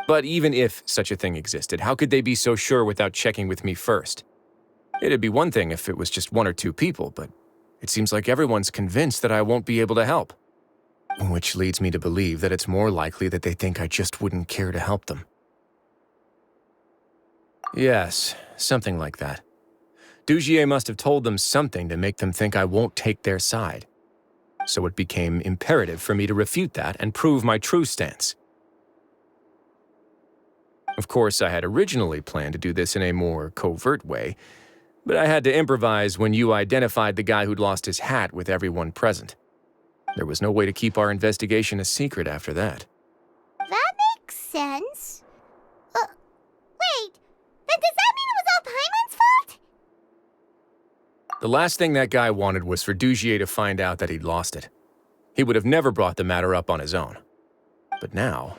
But even if such a thing existed, how could they be so sure without checking with me first? It'd be one thing if it was just one or two people, but it seems like everyone's convinced that I won't be able to help. Which leads me to believe that it's more likely that they think I just wouldn't care to help them. Yes, something like that. Dugier must have told them something to make them think I won't take their side. So it became imperative for me to refute that and prove my true stance. Of course, I had originally planned to do this in a more covert way, but I had to improvise when you identified the guy who'd lost his hat with everyone present. There was no way to keep our investigation a secret after that. That makes sense. Wait, then does that mean it was all Paimon's fault? The last thing that guy wanted was for Dugier to find out that he'd lost it. He would have never brought the matter up on his own. But now,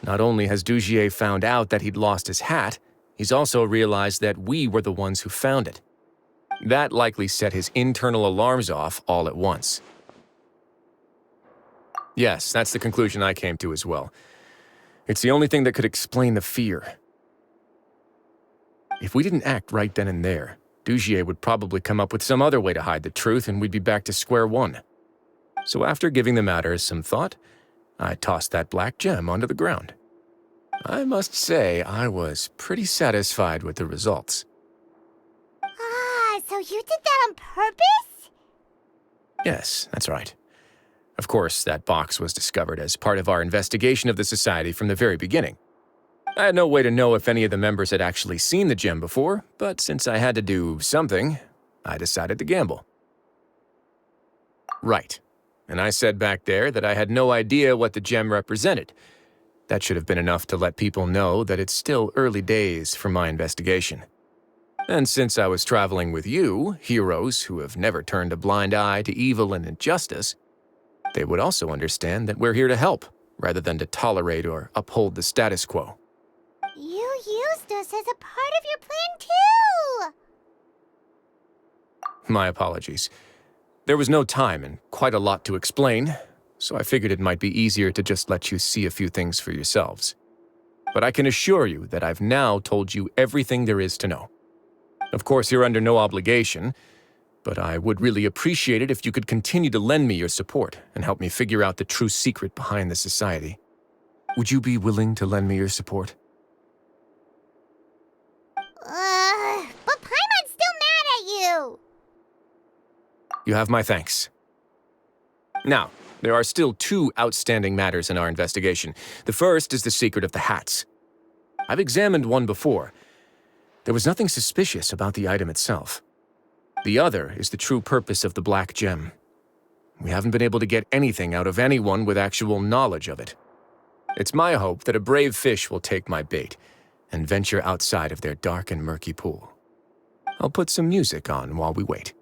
not only has Dugier found out that he'd lost his hat, he's also realized that we were the ones who found it. That likely set his internal alarms off all at once. Yes, that's the conclusion I came to as well. It's the only thing that could explain the fear. If we didn't act right then and there, Dugier would probably come up with some other way to hide the truth and we'd be back to square one. So after giving the matter some thought, I tossed that black gem onto the ground. I must say, I was pretty satisfied with the results. Ah, so you did that on purpose? Yes, that's right. Of course, that box was discovered as part of our investigation of the Society from the very beginning. I had no way to know if any of the members had actually seen the gem before, but since I had to do something, I decided to gamble. Right. And I said back there that I had no idea what the gem represented. That should have been enough to let people know that it's still early days for my investigation. And since I was traveling with you, heroes who have never turned a blind eye to evil and injustice, they would also understand that we're here to help, rather than to tolerate or uphold the status quo. You used us as a part of your plan too! My apologies. There was no time and quite a lot to explain, so I figured it might be easier to just let you see a few things for yourselves. But I can assure you that I've now told you everything there is to know. Of course, you're under no obligation, but I would really appreciate it if you could continue to lend me your support and help me figure out the true secret behind the Society. Would you be willing to lend me your support? But Paimon's still mad at you! You have my thanks. Now, there are still two outstanding matters in our investigation. The first is the secret of the hats. I've examined one before. There was nothing suspicious about the item itself. The other is the true purpose of the black gem. We haven't been able to get anything out of anyone with actual knowledge of it. It's my hope that a brave fish will take my bait and venture outside of their dark and murky pool. I'll put some music on while we wait.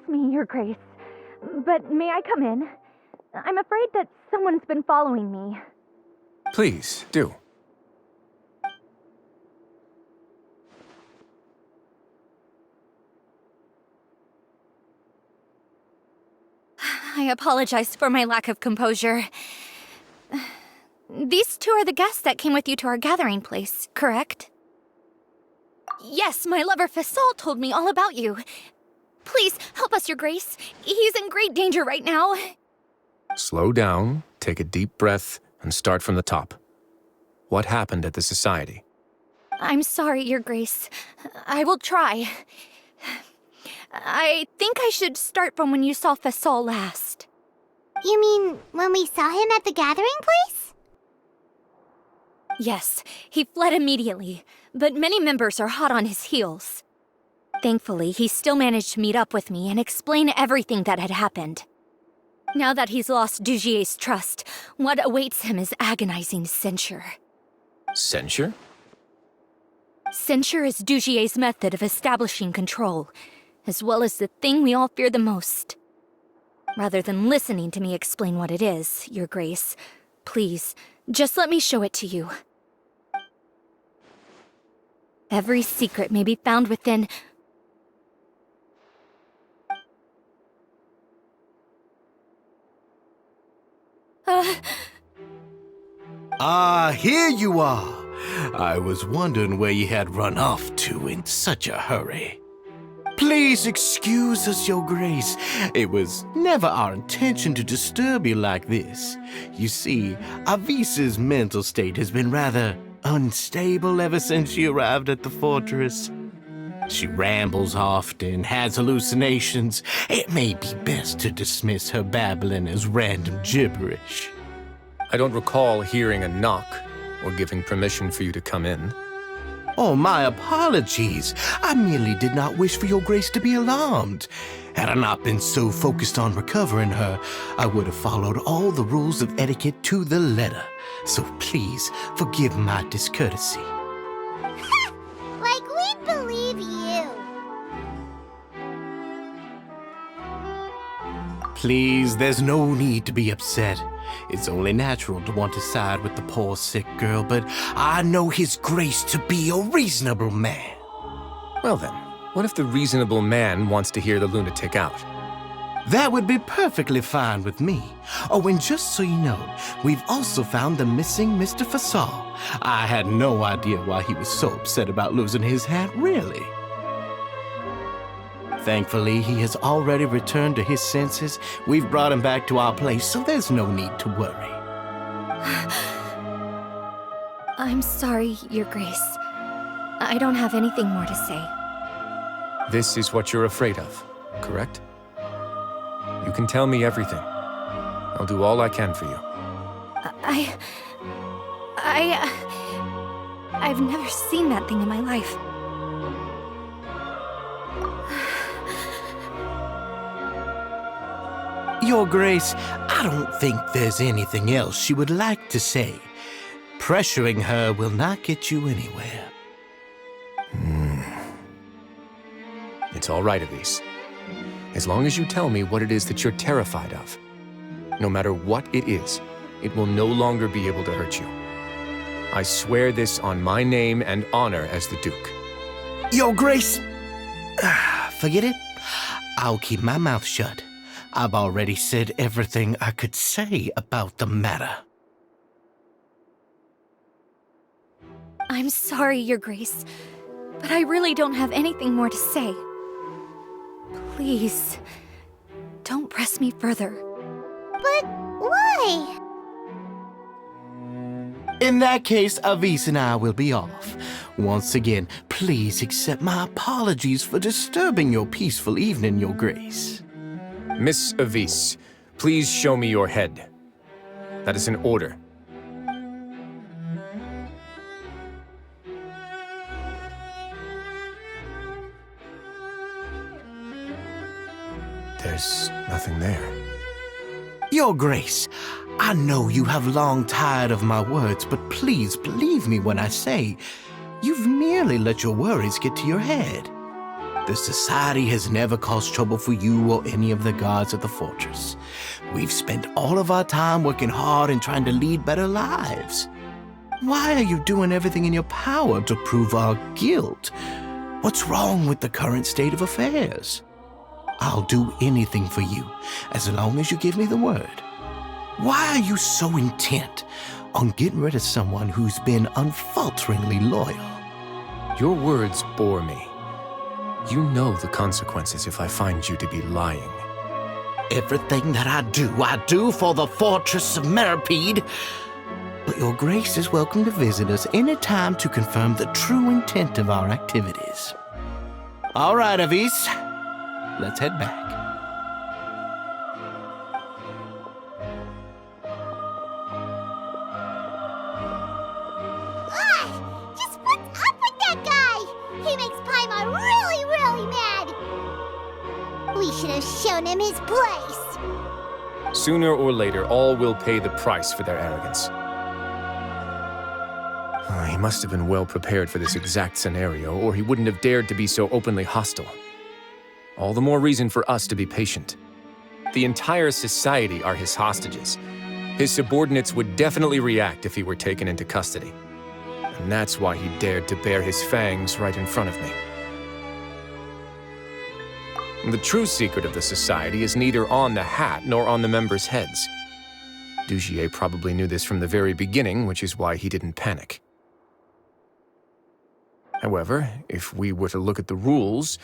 me, Your Grace. But may I come in? I'm afraid that someone's been following me. Please, do. I apologize for my lack of composure. These two are the guests that came with you to our gathering place, correct? Yes, my lover Fasol told me all about you. Please, help us, Your Grace. He's in great danger right now. Slow down, take a deep breath, and start from the top. What happened at the Society? I'm sorry, Your Grace. I will try. I think I should start from when you saw Fasol last. You mean when we saw him at the gathering place? Yes, he fled immediately, but many members are hot on his heels. Thankfully, he still managed to meet up with me and explain everything that had happened. Now that he's lost Dugier's trust, what awaits him is agonizing censure. Censure? Censure is Dugier's method of establishing control, as well as the thing we all fear the most. Rather than listening to me explain what it is, Your Grace, please, just let me show it to you. Every secret may be found within... Here you are. I was wondering where you had run off to in such a hurry. Please excuse us, Your Grace. It was never our intention to disturb you like this. You see, Avisa's mental state has been rather unstable ever since she arrived at the fortress. She rambles often, has hallucinations. It may be best to dismiss her babbling as random gibberish. I don't recall hearing a knock or giving permission for you to come in. Oh, my apologies. I merely did not wish for Your Grace to be alarmed. Had I not been so focused on recovering her, I would have followed all the rules of etiquette to the letter. So please forgive my discourtesy. Like we'd believe you. Please, there's no need to be upset. It's only natural to want to side with the poor sick girl, but I know His Grace to be a reasonable man. Well then, what if the reasonable man wants to hear the lunatic out? That would be perfectly fine with me. Oh, and just so you know, we've also found the missing Mr. Fasol. I had no idea why he was so upset about losing his hat, really. Thankfully, he has already returned to his senses. We've brought him back to our place, so there's no need to worry. I'm sorry, Your Grace. I don't have anything more to say. This is what you're afraid of, correct? You can tell me everything. I'll do all I can for you. I've never seen that thing in my life. Your Grace, I don't think there's anything else she would like to say. Pressuring her will not get you anywhere. It's all right, Elise. As long as you tell me what it is that you're terrified of. No matter what it is, it will no longer be able to hurt you. I swear this on my name and honor as the Duke. Your Grace, forget it. I'll keep my mouth shut. I've already said everything I could say about the matter. I'm sorry, Your Grace, but I really don't have anything more to say. Please, don't press me further. But why? In that case, Avis and I will be off. Once again, please accept my apologies for disturbing your peaceful evening, Your Grace. Miss Avis, please show me your head. That is an order. There's nothing there. Your Grace, I know you have long tired of my words, but please believe me when I say you've merely let your worries get to your head. The Society has never caused trouble for you or any of the guards of the fortress. We've spent all of our time working hard and trying to lead better lives. Why are you doing everything in your power to prove our guilt? What's wrong with the current state of affairs? I'll do anything for you, as long as you give me the word. Why are you so intent on getting rid of someone who's been unfalteringly loyal? Your words bore me. You know the consequences if I find you to be lying. Everything that I do for the Fortress of Meripede. But your grace is welcome to visit us any time to confirm the true intent of our activities. All right, Avis. Let's head back. Just what's up with that guy? He makes Paimon really, really mad. We should have shown him his place. Sooner or later, all will pay the price for their arrogance. He must have been well prepared for this exact scenario, or he wouldn't have dared to be so openly hostile. All the more reason for us to be patient. The entire society are his hostages. His subordinates would definitely react if he were taken into custody. And that's why he dared to bare his fangs right in front of me. The true secret of the society is neither on the hat nor on the members' heads. Dugier probably knew this from the very beginning, which is why he didn't panic. However, if we were to look at the rules,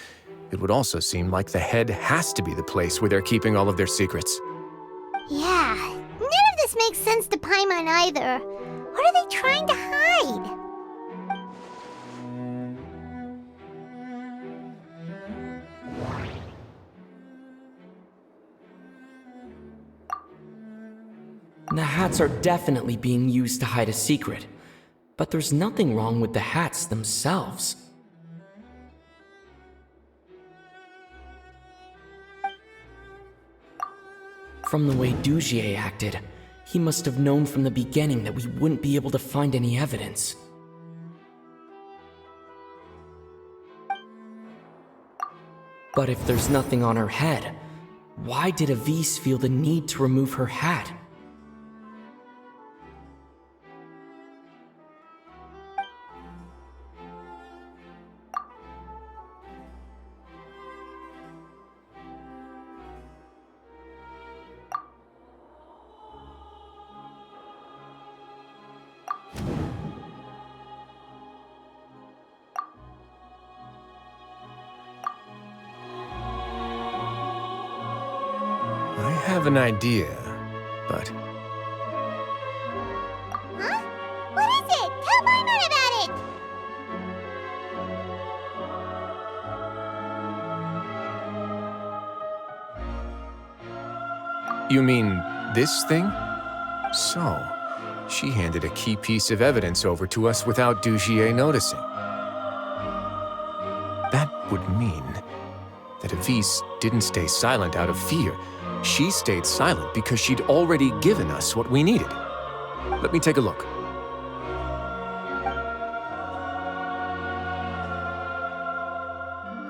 it would also seem like the head has to be the place where they're keeping all of their secrets. Yeah, none of this makes sense to Paimon either. What are they trying to hide? The hats are definitely being used to hide a secret, but there's nothing wrong with the hats themselves. From the way Dugier acted, he must have known from the beginning that we wouldn't be able to find any evidence. But if there's nothing on her head, why did Avis feel the need to remove her hat? I have an idea, but... Huh? What is it? Tell Paimon about it! You mean this thing? So, she handed a key piece of evidence over to us without Dugier noticing. That would mean that Avis didn't stay silent out of fear. She stayed silent because she'd already given us what we needed. Let me take a look.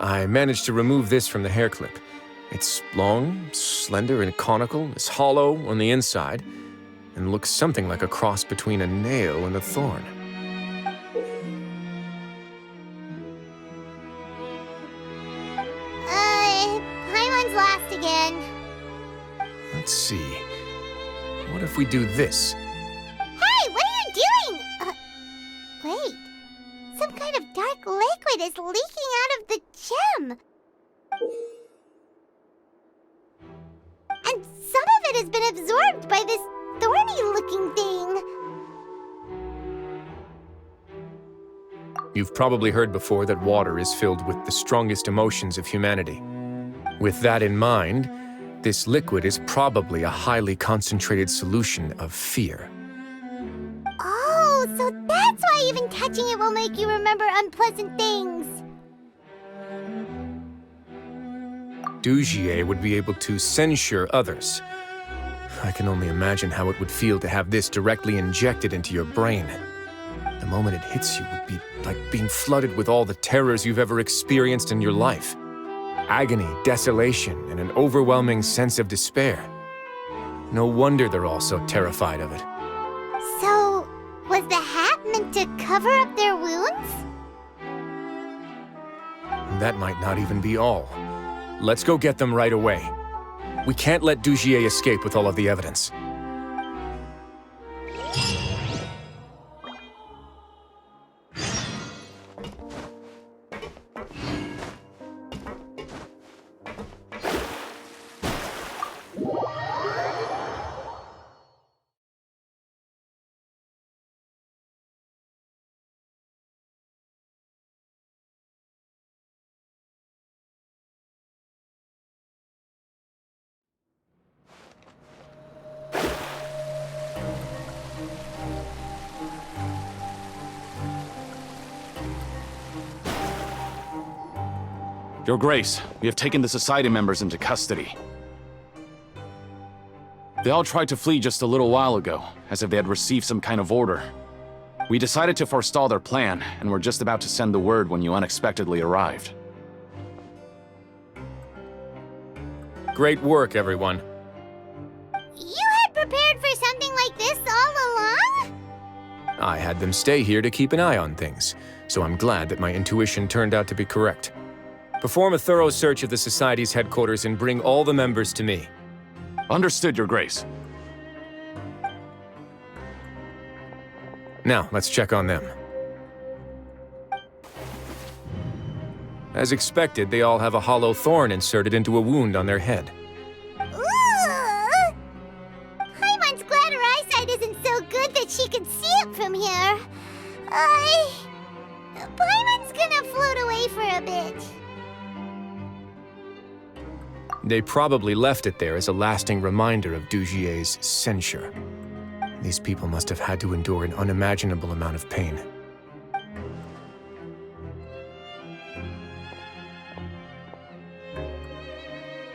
I managed to remove this from the hair clip. It's long, slender, and conical. It's hollow on the inside, and looks something like a cross between a nail and a thorn. Paimon's lost again. Let's see. What if we do this? Hey, what are you doing? Wait. Some kind of dark liquid is leaking out of the gem. And some of it has been absorbed by this thorny-looking thing. You've probably heard before that water is filled with the strongest emotions of humanity. With that in mind, this liquid is probably a highly concentrated solution of fear. Oh, so that's why even touching it will make you remember unpleasant things. Dugier would be able to censure others. I can only imagine how it would feel to have this directly injected into your brain. The moment it hits you would be like being flooded with all the terrors you've ever experienced in your life. agony, desolation, and an overwhelming sense of despair. No wonder they're all so terrified of it. So, was the hat meant to cover up their wounds? That might not even be all. Let's go get them right away. We can't let Dugier escape with all of the evidence. Your Grace, we have taken the Society members into custody. They all tried to flee just a little while ago, as if they had received some kind of order. We decided to forestall their plan, and were just about to send the word when you unexpectedly arrived. Great work, everyone. You had prepared for something like this all along? I had them stay here to keep an eye on things, so I'm glad that my intuition turned out to be correct. Perform a thorough search of the Society's headquarters and bring all the members to me. Understood, Your Grace. Now, let's check on them. As expected, they all have a hollow thorn inserted into a wound on their head. Ooh! Paimon's glad her eyesight isn't so good that she can see it from here. Paimon's gonna float away for a bit. They probably left it there as a lasting reminder of Dugier's censure. These people must have had to endure an unimaginable amount of pain.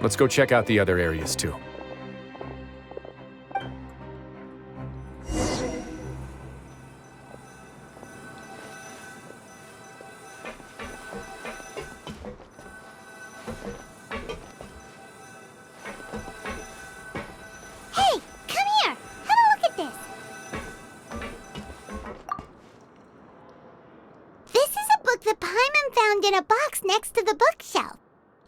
Let's go check out the other areas too. In a box next to the bookshelf.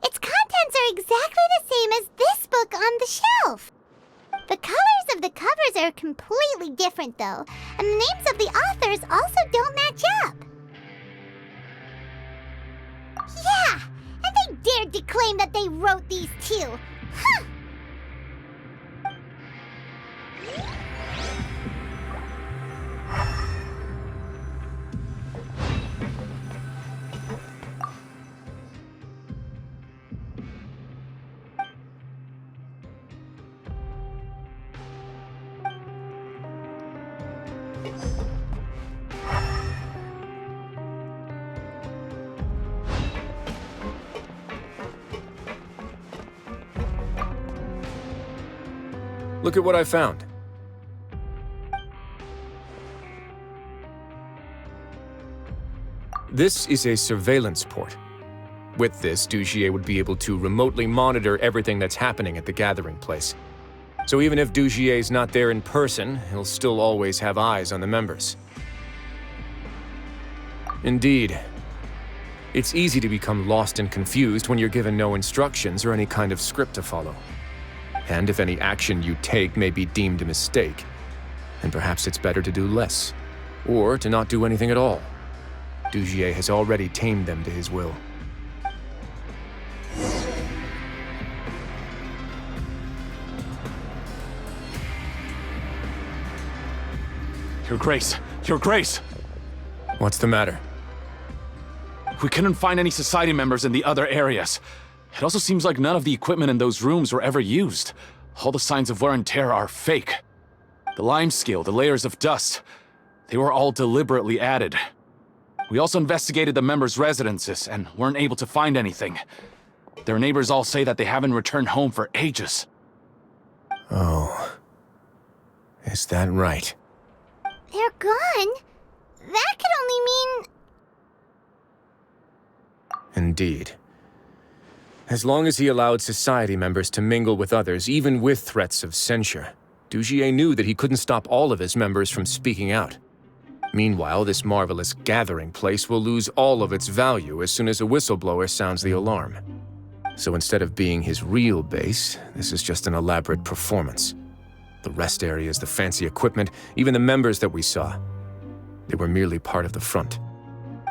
Its contents are exactly the same as this book on the shelf. The colors of the covers are completely different, though, and the names of the authors also don't match up. Yeah, and they dared to claim that they wrote these too. Huh! Look at what I found. This is a surveillance port. With this, Dugier would be able to remotely monitor everything that's happening at the gathering place. So even if Dugier's not there in person, he'll still always have eyes on the members. Indeed. It's easy to become lost and confused when you're given no instructions or any kind of script to follow. And if any action you take may be deemed a mistake, then perhaps it's better to do less, or to not do anything at all. Dugier has already tamed them to his will. Your Grace! Your Grace! What's the matter? We couldn't find any Society members in the other areas. It also seems like none of the equipment in those rooms were ever used. All the signs of wear and tear are fake. The limescale, the layers of dust, they were all deliberately added. We also investigated the members' residences and weren't able to find anything. Their neighbors all say that they haven't returned home for ages. Oh. Is that right? They're gone? That could only mean... Indeed. As long as he allowed society members to mingle with others, even with threats of censure, Dugier knew that he couldn't stop all of his members from speaking out. Meanwhile, this marvelous gathering place will lose all of its value as soon as a whistleblower sounds the alarm. So instead of being his real base, this is just an elaborate performance. The rest areas, the fancy equipment, even the members that we saw, they were merely part of the front.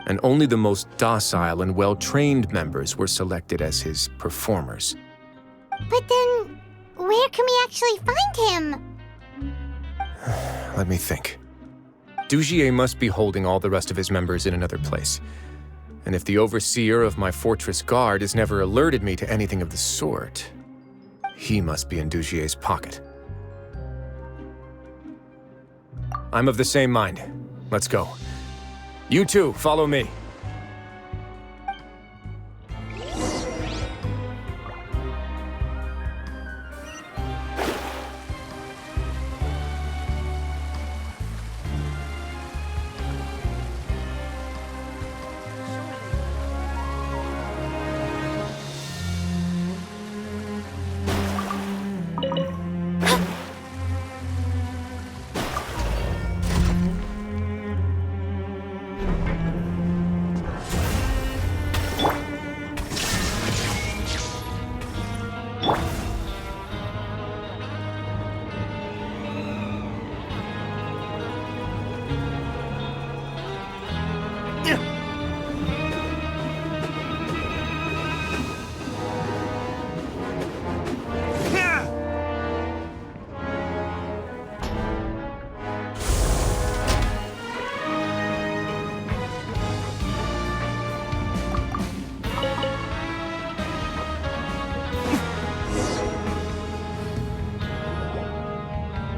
And only the most docile and well-trained members were selected as his performers. But then, where can we actually find him? Let me think. Dugier must be holding all the rest of his members in another place. And if the overseer of my fortress guard has never alerted me to anything of the sort, he must be in Dugier's pocket. I'm of the same mind. Let's go. You two, follow me.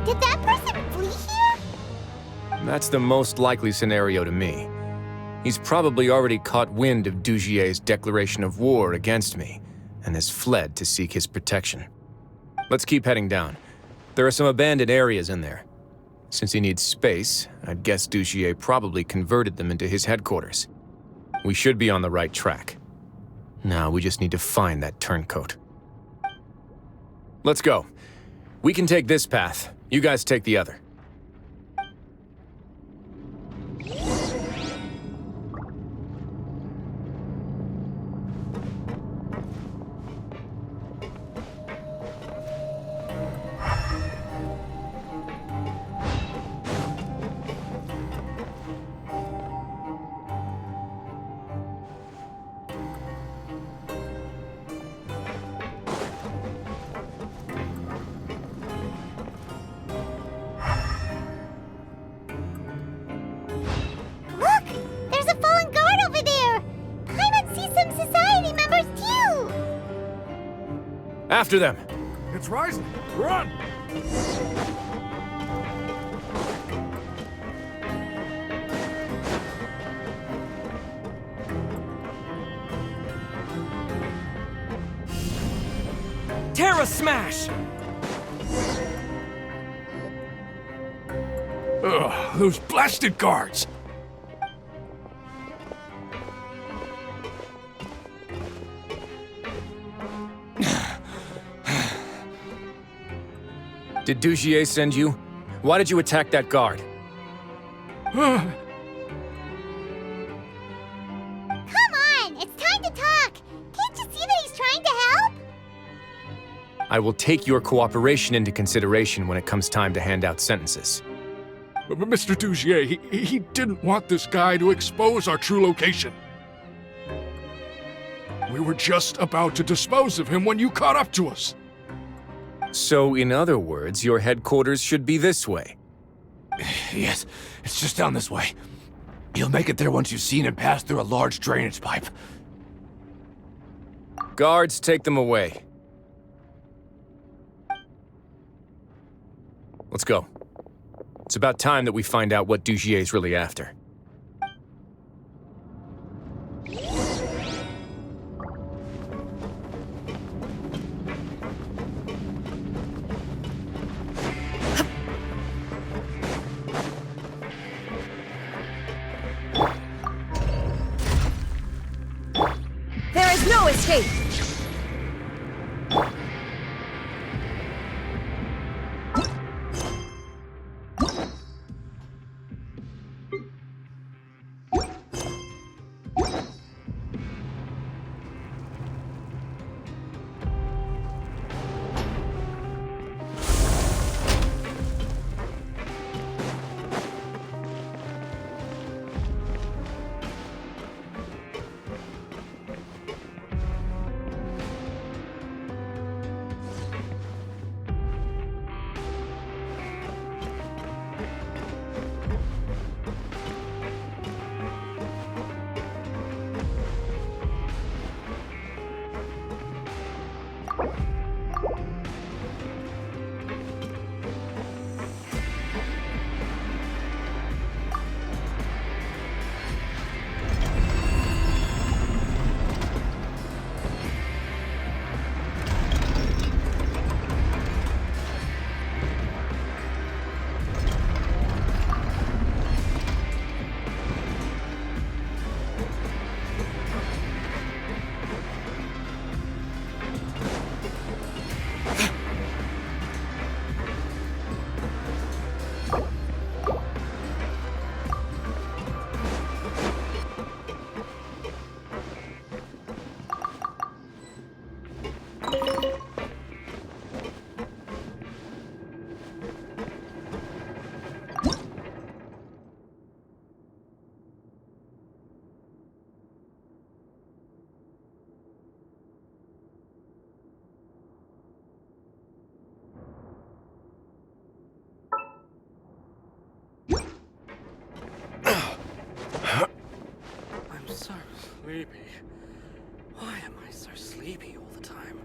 Did that person flee here? That's the most likely scenario to me. He's probably already caught wind of Dugier's declaration of war against me, and has fled to seek his protection. Let's keep heading down. There are some abandoned areas in there. Since he needs space, I'd guess Dugier probably converted them into his headquarters. We should be on the right track. Now we just need to find that turncoat. Let's go. We can take this path. You guys take the other. After them! It's rising! Run! Terra Smash! Ugh, those blasted guards! Did Dugier send you? Why did you attack that guard? Come on! It's time to talk! Can't you see that he's trying to help? I will take your cooperation into consideration when it comes time to hand out sentences. But Mr. Dugier, he didn't want this guy to expose our true location. We were just about to dispose of him when you caught up to us. So, in other words, your headquarters should be this way. Yes, it's just down this way. You'll make it there once you've seen him pass through a large drainage pipe. Guards, take them away. Let's go. It's about time that we find out what Dugier's really after. There is no escape! sleepy. Why am I so sleepy all the time?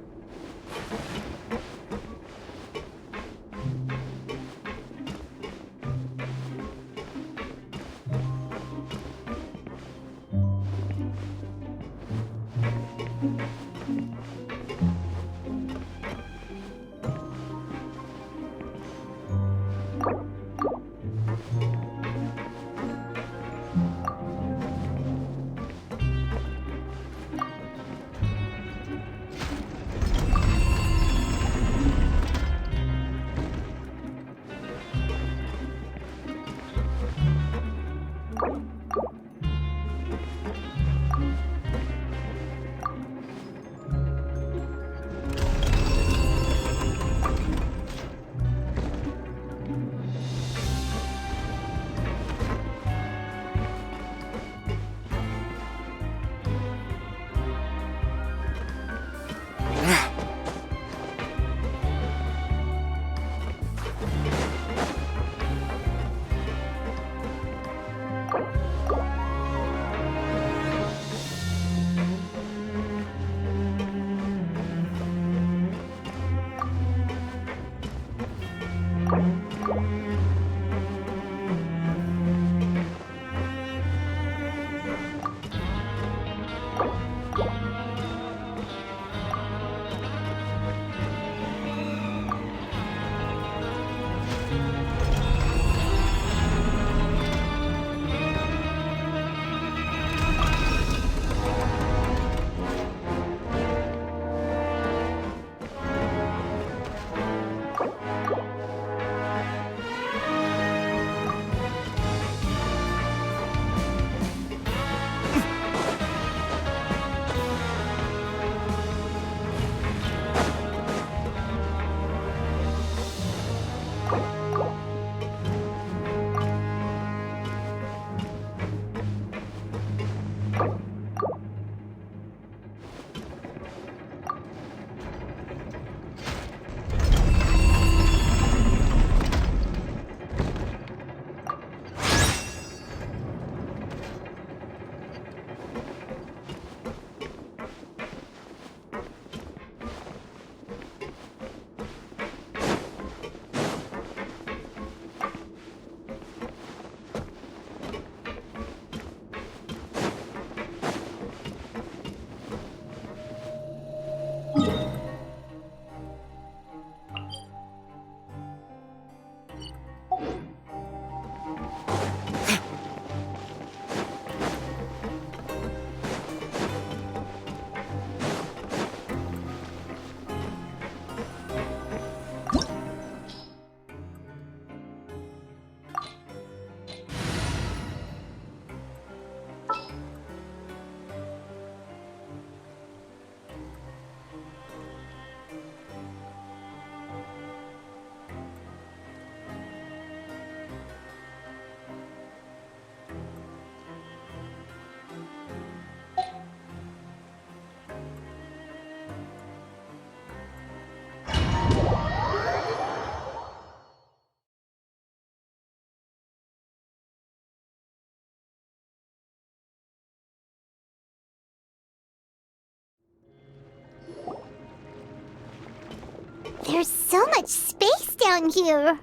There's so much space down here.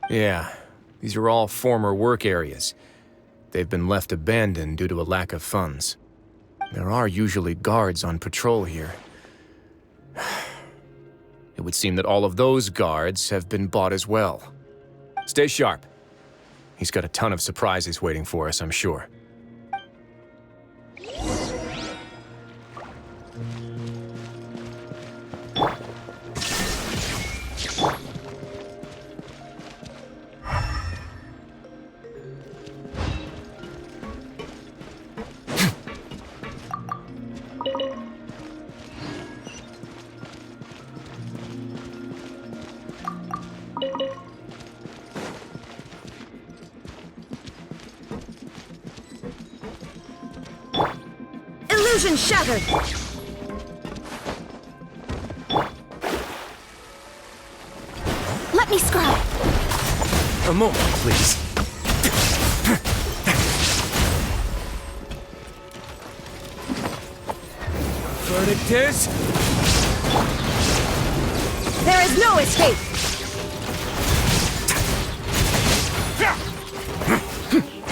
Yeah, these are all former work areas. They've been left abandoned due to a lack of funds. There are usually guards on patrol here. It would seem that all of those guards have been bought as well. Stay sharp. He's got a ton of surprises waiting for us, I'm sure. Illusion shattered! Let me scribe! A moment, please. Victors! There is no escape!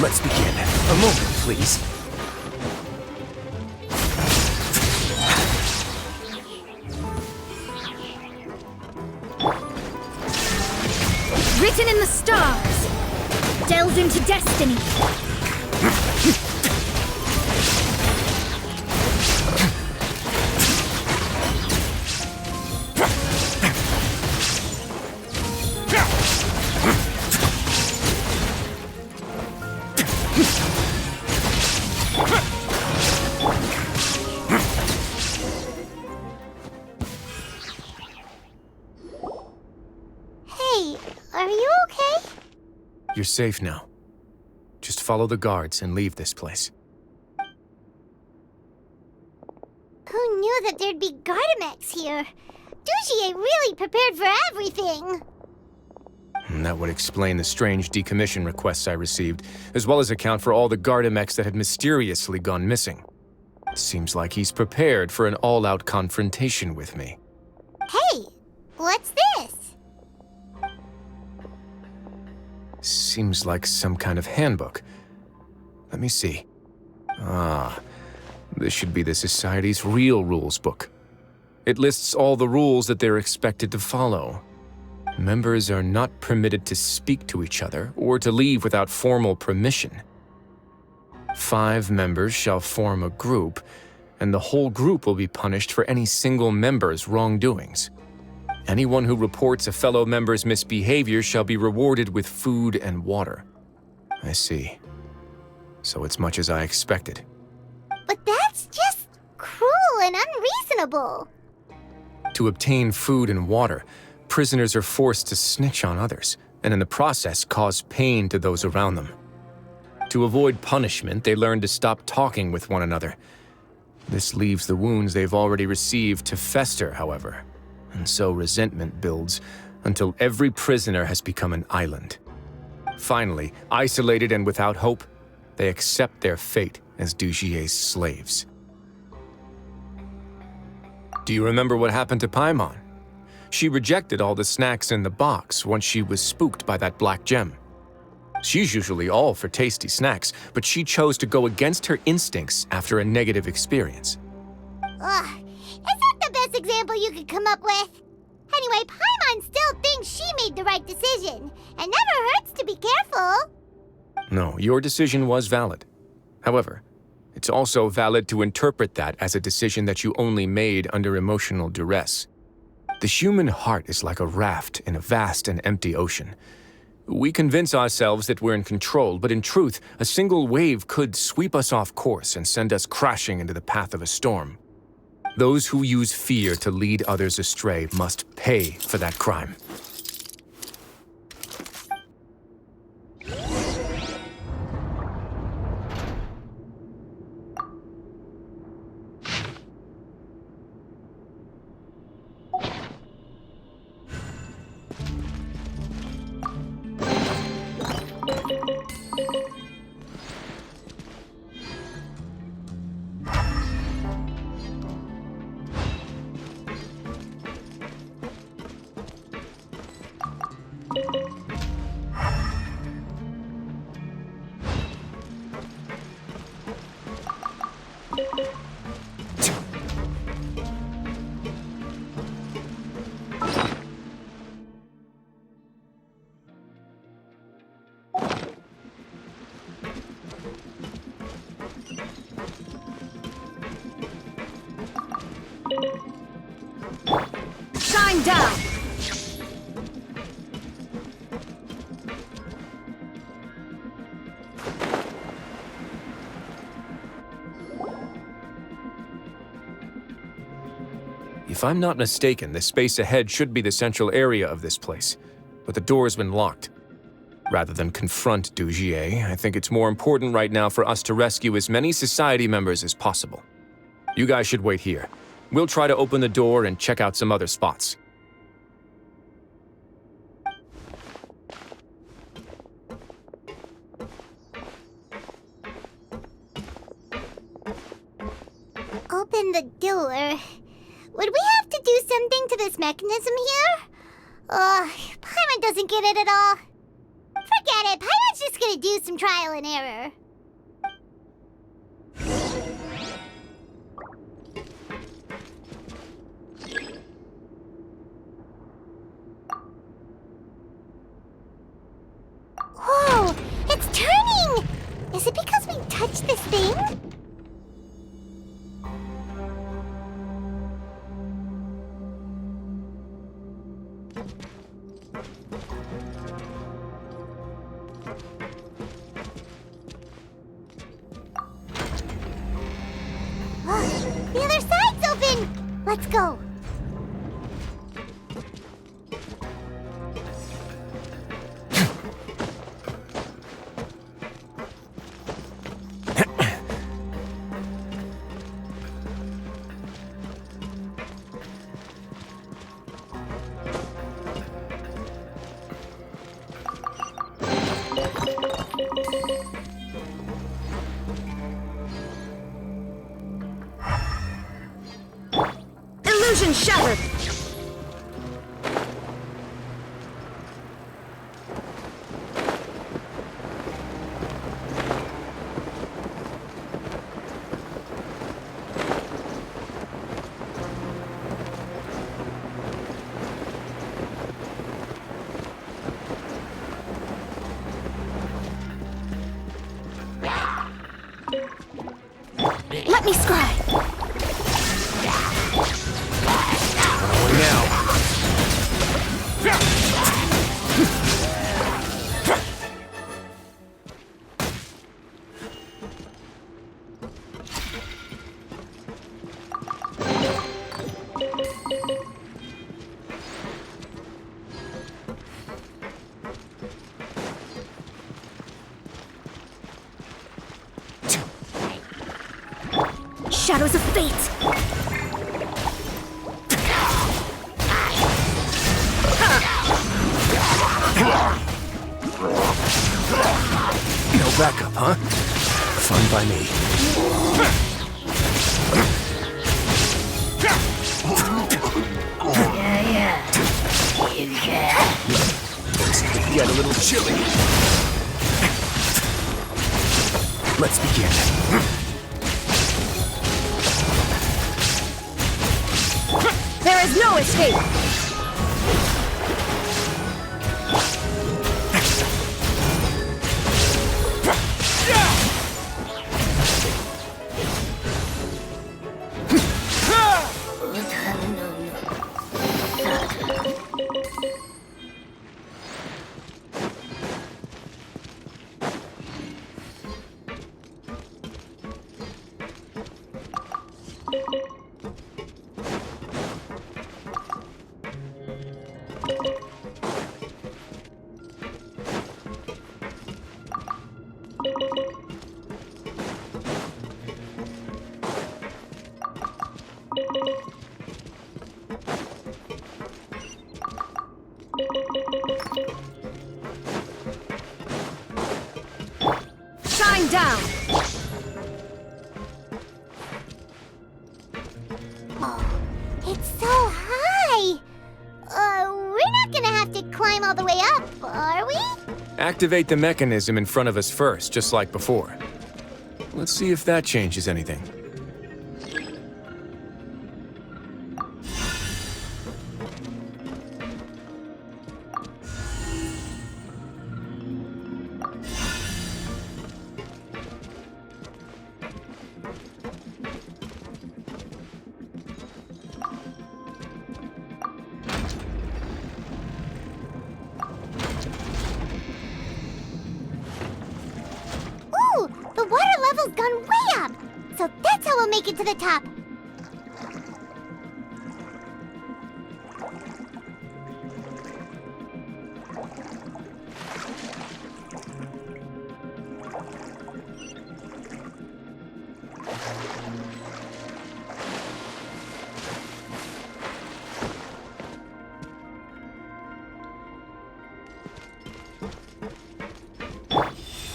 Let's begin. A moment, please. Written in the stars, delved into destiny. Hey, are you okay? You're safe now. Just follow the guards and leave this place. Who knew that there'd be Gardamex here? Dujier really prepared for everything! And that would explain the strange decommission requests I received, as well as account for all the Gardamex that had mysteriously gone missing. Seems like he's prepared for an all-out confrontation with me. Hey, what's this? Seems like some kind of handbook. Let me see. Ah, this should be the Society's real rules book. It lists all the rules that they're expected to follow. Members are not permitted to speak to each other or to leave without formal permission. 5 members shall form a group, and the whole group will be punished for any single member's wrongdoings. Anyone who reports a fellow member's misbehavior shall be rewarded with food and water. I see. So it's much as I expected. But that's just cruel and unreasonable. To obtain food and water, prisoners are forced to snitch on others, and in the process cause pain to those around them. To avoid punishment, they learn to stop talking with one another. This leaves the wounds they've already received to fester, however, and so resentment builds until every prisoner has become an island. Finally, isolated and without hope, they accept their fate as Dujier's slaves. Do you remember what happened to Paimon? She rejected all the snacks in the box once she was spooked by that black gem. She's usually all for tasty snacks, but she chose to go against her instincts after a negative experience. Ugh, is that the best example you could come up with? Anyway, Paimon still thinks she made the right decision. It never hurts to be careful. No, your decision was valid. However, it's also valid to interpret that as a decision that you only made under emotional duress. The human heart is like a raft in a vast and empty ocean. We convince ourselves that we're in control, but in truth, a single wave could sweep us off course and send us crashing into the path of a storm. Those who use fear to lead others astray must pay for that crime. Shine down! If I'm not mistaken, the space ahead should be the central area of this place, but the door's been locked. Rather than confront Dujier, I think it's more important right now for us to rescue as many Society members as possible. You guys should wait here. We'll try to open the door and check out some other spots. Open open the door. Would we have to do something to this mechanism here? Paimon doesn't get it at all. Forget it, Paimon's just gonna do some trial and error. Whoa, it's turning! Is it because we touched this thing? The other side's open! Let's go. Illusion shattered! Let me scry! Shadows of fate! No backup, huh? Fun by me. Get a little chilly. Let's begin. There is no escape! Shine down! It's so high! We're not gonna have to climb all the way up, are we? Activate the mechanism in front of us first, just like before. Let's see if that changes anything. Ooh, the water level's gone way up! So that's how we'll make it to the top.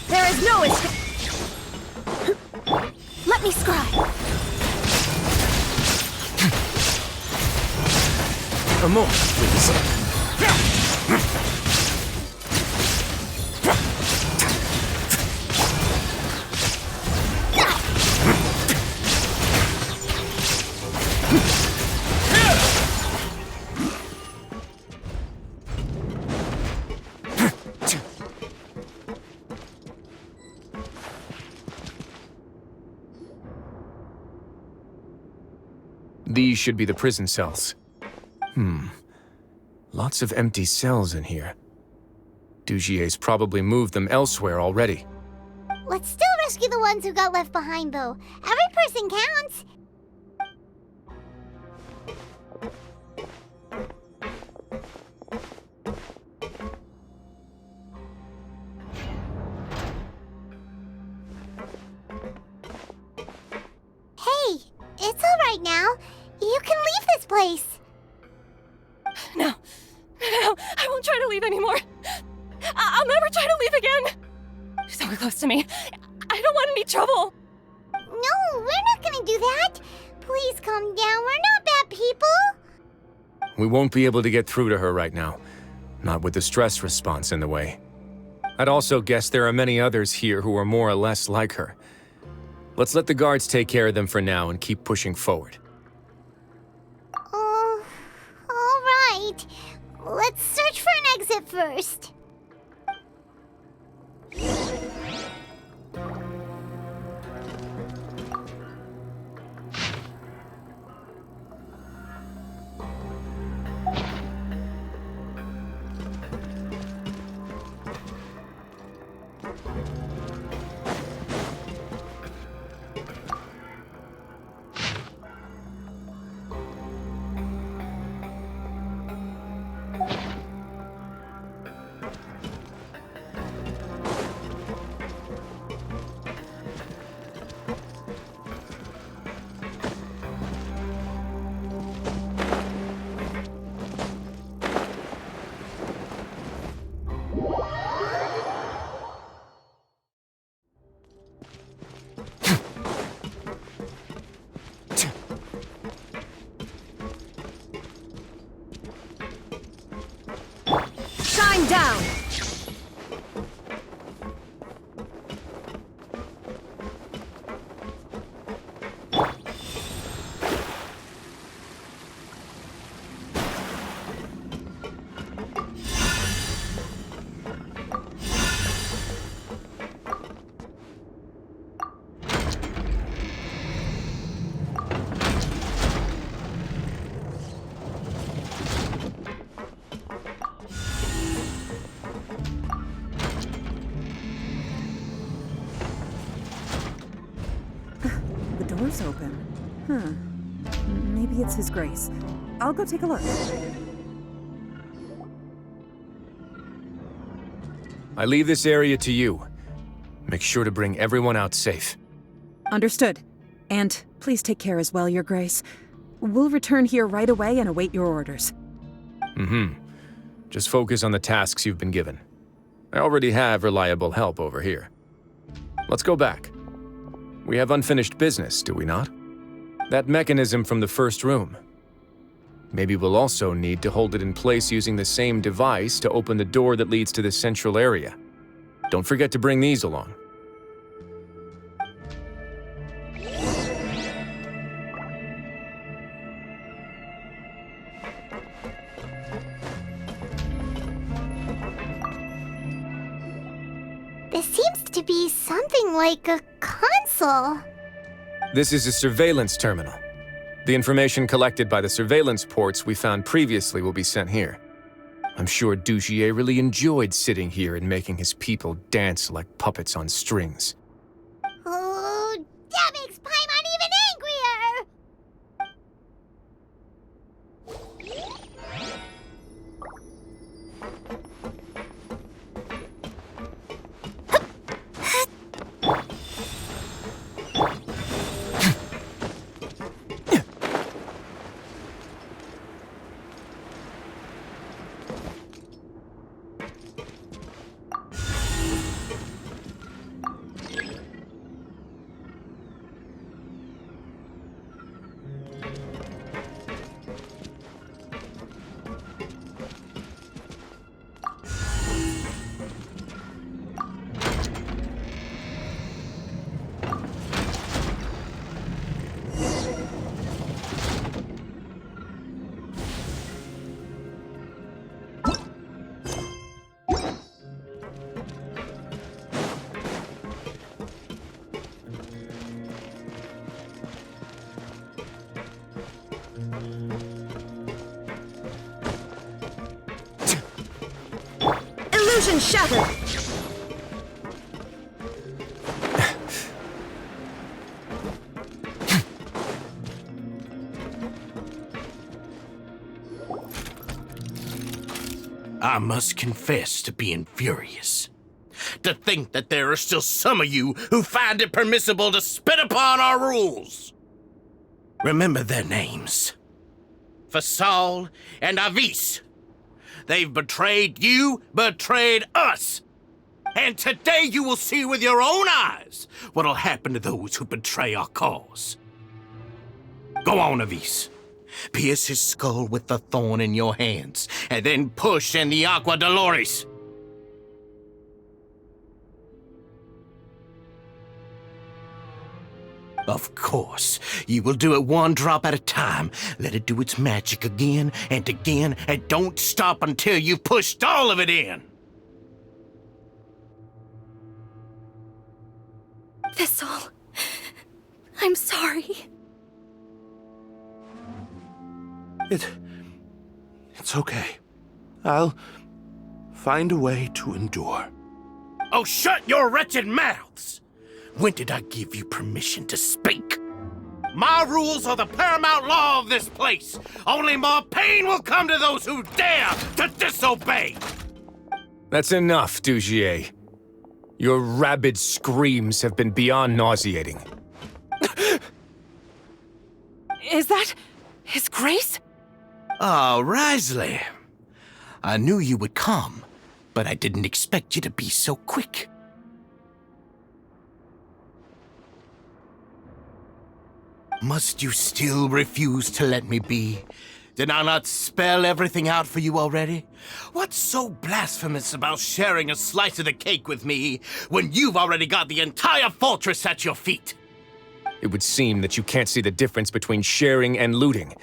There is no escape! Let me scry! A moment, please. These should be the prison cells. Lots of empty cells in here. Dugier's probably moved them elsewhere already. Let's still rescue the ones who got left behind, though. Every person counts. Hey, it's all right now. You can leave this place. No, I won't try to leave anymore. I'll never try to leave again. So close to me. I don't want any trouble. No, we're not gonna do that. Please calm down. We're not bad people. We won't be able to get through to her right now. Not with the stress response in the way. I'd also guess there are many others here who are more or less like her. Let's let the guards take care of them for now and keep pushing forward. All right. Let's search for an exit first. Shine down! The door's open. Maybe it's His Grace. I'll go take a look. I leave this area to you. Make sure to bring everyone out safe. Understood. And please take care as well, Your Grace. We'll return here right away and await your orders. Just focus on the tasks you've been given. I already have reliable help over here. Let's go back. We have unfinished business, do we not? That mechanism from the first room. Maybe we'll also need to hold it in place using the same device to open the door that leads to the central area. Don't forget to bring these along. This seems to be something like a console. This is a surveillance terminal. The information collected by the surveillance ports we found previously will be sent here. I'm sure Dugier really enjoyed sitting here and making his people dance like puppets on strings. Oh, that makes Paimon even angrier! Vision shattered! I must confess to being furious. To think that there are still some of you who find it permissible to spit upon our rules. Remember their names. Fasal and Avis. They've betrayed you, betrayed us. And today you will see with your own eyes what'll happen to those who betray our cause. Go on, Avis. Pierce his skull with the thorn in your hands, and then push in the Aqua Dolores. Of course, you will do it one drop at a time. Let it do its magic again, and don't stop until you've pushed all of it in. Thistle, I'm sorry. It's okay. I'll find a way to endure. Oh, shut your wretched mouths! When did I give you permission to speak? My rules are the paramount law of this place. Only more pain will come to those who dare to disobey. That's enough, Dugier. Your rabid screams have been beyond nauseating. Is that His Grace? Oh, Risley. I knew you would come, but I didn't expect you to be so quick. Must you still refuse to let me be? Did I not spell everything out for you already? What's so blasphemous about sharing a slice of the cake with me when you've already got the entire fortress at your feet? It would seem that you can't see the difference between sharing and looting.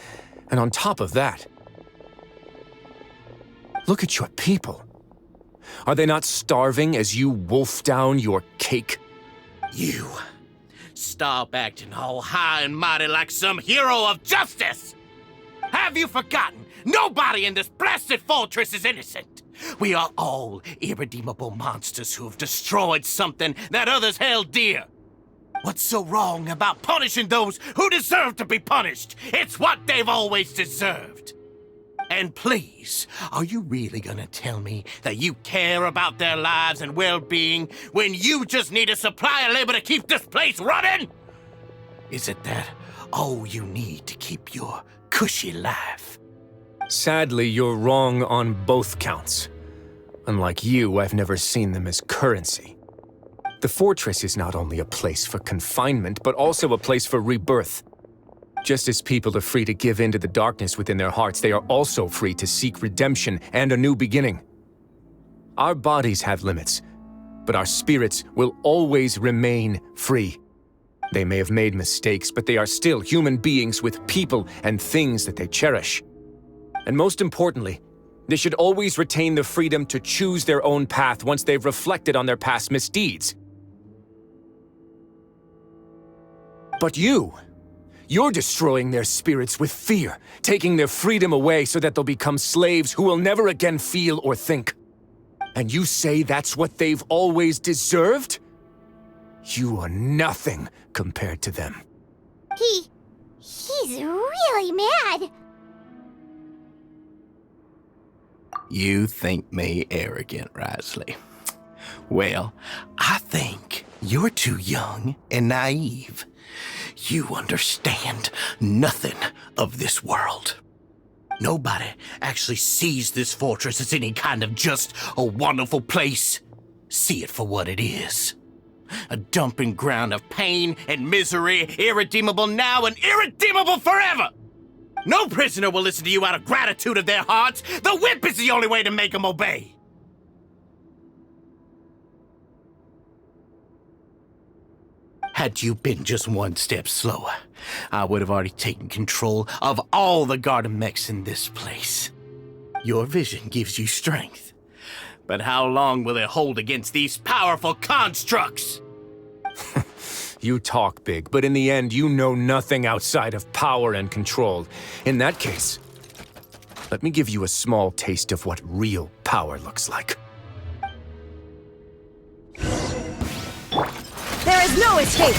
And on top of that, look at your people. Are they not starving as you wolf down your cake? You. Stop acting all high and mighty like some hero of justice! Have you forgotten? Nobody in this blasted fortress is innocent! We are all irredeemable monsters who have destroyed something that others held dear. What's so wrong about punishing those who deserve to be punished? It's what they've always deserved. And please, are you really gonna tell me that you care about their lives and well-being when you just need a supply of labor to keep this place running? Is it that all you need to keep your cushy life? Sadly, you're wrong on both counts. Unlike you, I've never seen them as currency. The fortress is not only a place for confinement, but also a place for rebirth. Just as people are free to give in to the darkness within their hearts, they are also free to seek redemption and a new beginning. Our bodies have limits, but our spirits will always remain free. They may have made mistakes, but they are still human beings with people and things that they cherish. And most importantly, they should always retain the freedom to choose their own path once they've reflected on their past misdeeds. But you're destroying their spirits with fear, taking their freedom away so that they'll become slaves who will never again feel or think. And you say that's what they've always deserved? You are nothing compared to them. He's really mad. You think me arrogant, Risley. Well, I think you're too young and naive. You understand nothing of this world. Nobody actually sees this fortress as any kind of just a wonderful place. See it for what it is. A dumping ground of pain and misery, irredeemable now and irredeemable forever. No prisoner will listen to you out of gratitude of their hearts. The whip is the only way to make them obey. Had you been just one step slower, I would have already taken control of all the garden mechs in this place. Your vision gives you strength. But how long will it hold against these powerful constructs? You talk big, but in the end, you know nothing outside of power and control. In that case, let me give you a small taste of what real power looks like. There is no escape!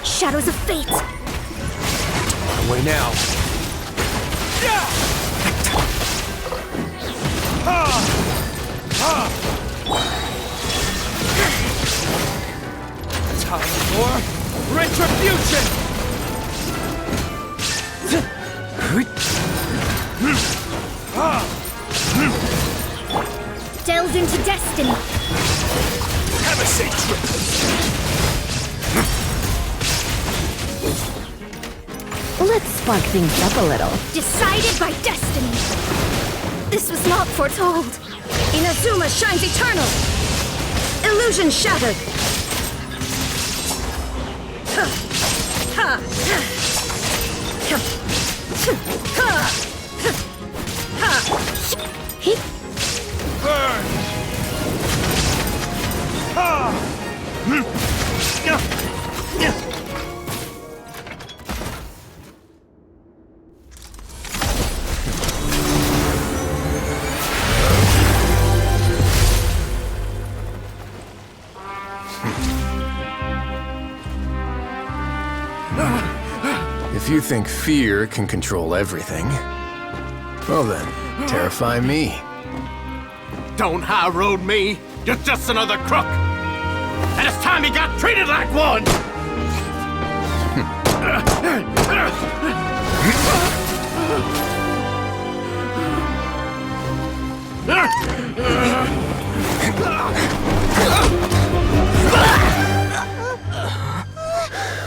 Shadows of fate! Away now. Time for retribution! Delve into destiny! Have a safe trip! Let's spark things up a little. Decided by destiny! This was not foretold! Inazuma shines eternal! Illusion shattered! Burn! If you think fear can control everything, well then, terrify me. Don't high road me. You're just another crook. And it's time you got treated like one.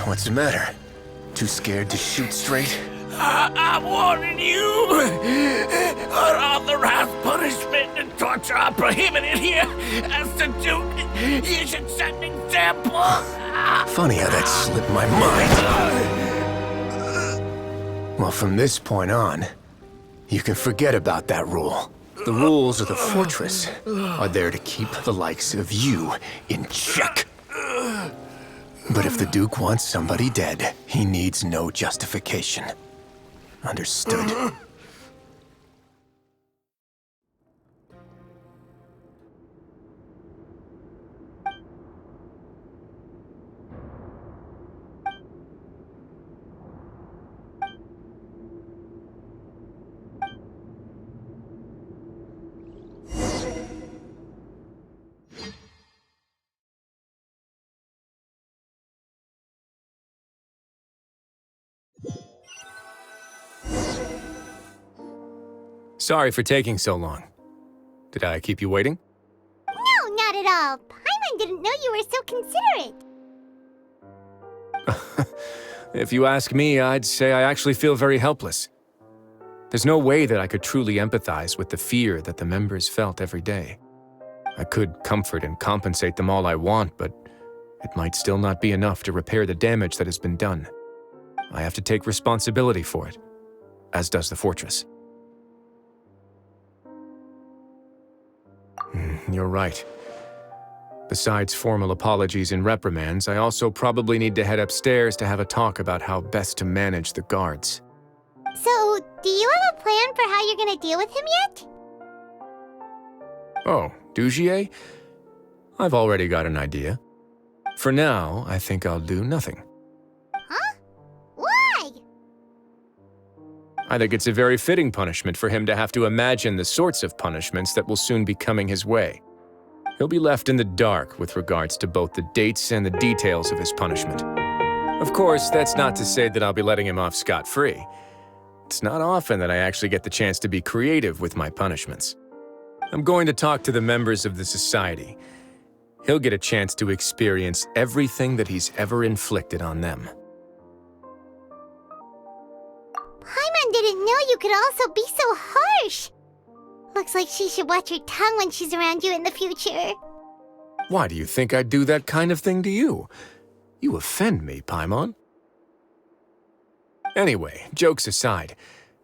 What's the matter? Too scared to shoot straight? I'm warning you. Unauthorized punishment and torture are prohibited here. As the Duke, you should set an example. Funny how that slipped my mind. Well, from this point on, you can forget about that rule. The rules of the fortress are there to keep the likes of you in check. But if the Duke wants somebody dead, he needs no justification. Understood? Sorry for taking so long. Did I keep you waiting? No, not at all. Paimon didn't know you were so considerate. If you ask me, I'd say I actually feel very helpless. There's no way that I could truly empathize with the fear that the members felt every day. I could comfort and compensate them all I want, but it might still not be enough to repair the damage that has been done. I have to take responsibility for it, as does the fortress. You're right. Besides formal apologies and reprimands, I also probably need to head upstairs to have a talk about how best to manage the guards. So, do you have a plan for how you're gonna deal with him yet? Oh, Dugier? I've already got an idea. For now, I think I'll do nothing. Huh? Why? I think it's a very fitting punishment for him to have to imagine the sorts of punishments that will soon be coming his way. He'll be left in the dark with regards to both the dates and the details of his punishment. Of course, that's not to say that I'll be letting him off scot-free. It's not often that I actually get the chance to be creative with my punishments. I'm going to talk to the members of the society. He'll get a chance to experience everything that he's ever inflicted on them. Paimon didn't know you could also be so harsh. Looks like she should watch her tongue when she's around you in the future. Why do you think I'd do that kind of thing to you? You offend me, Paimon. Anyway, jokes aside,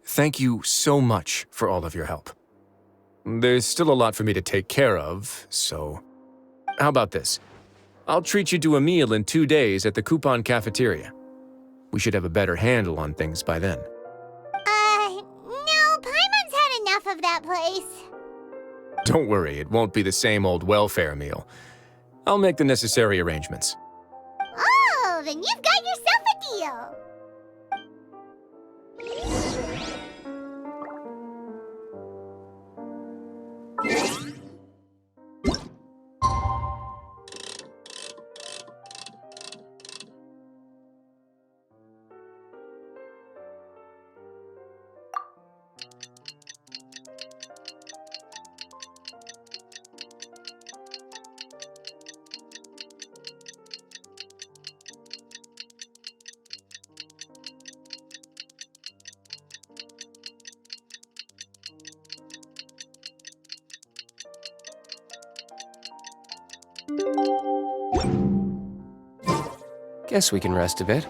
thank you so much for all of your help. There's still a lot for me to take care of, so... How about this? I'll treat you to a meal in 2 days at the Coupon Cafeteria. We should have a better handle on things by then. No, Paimon's had enough of that place. Don't worry, it won't be the same old welfare meal. I'll make the necessary arrangements. Oh, then you've got yourself a deal. Guess we can rest a bit.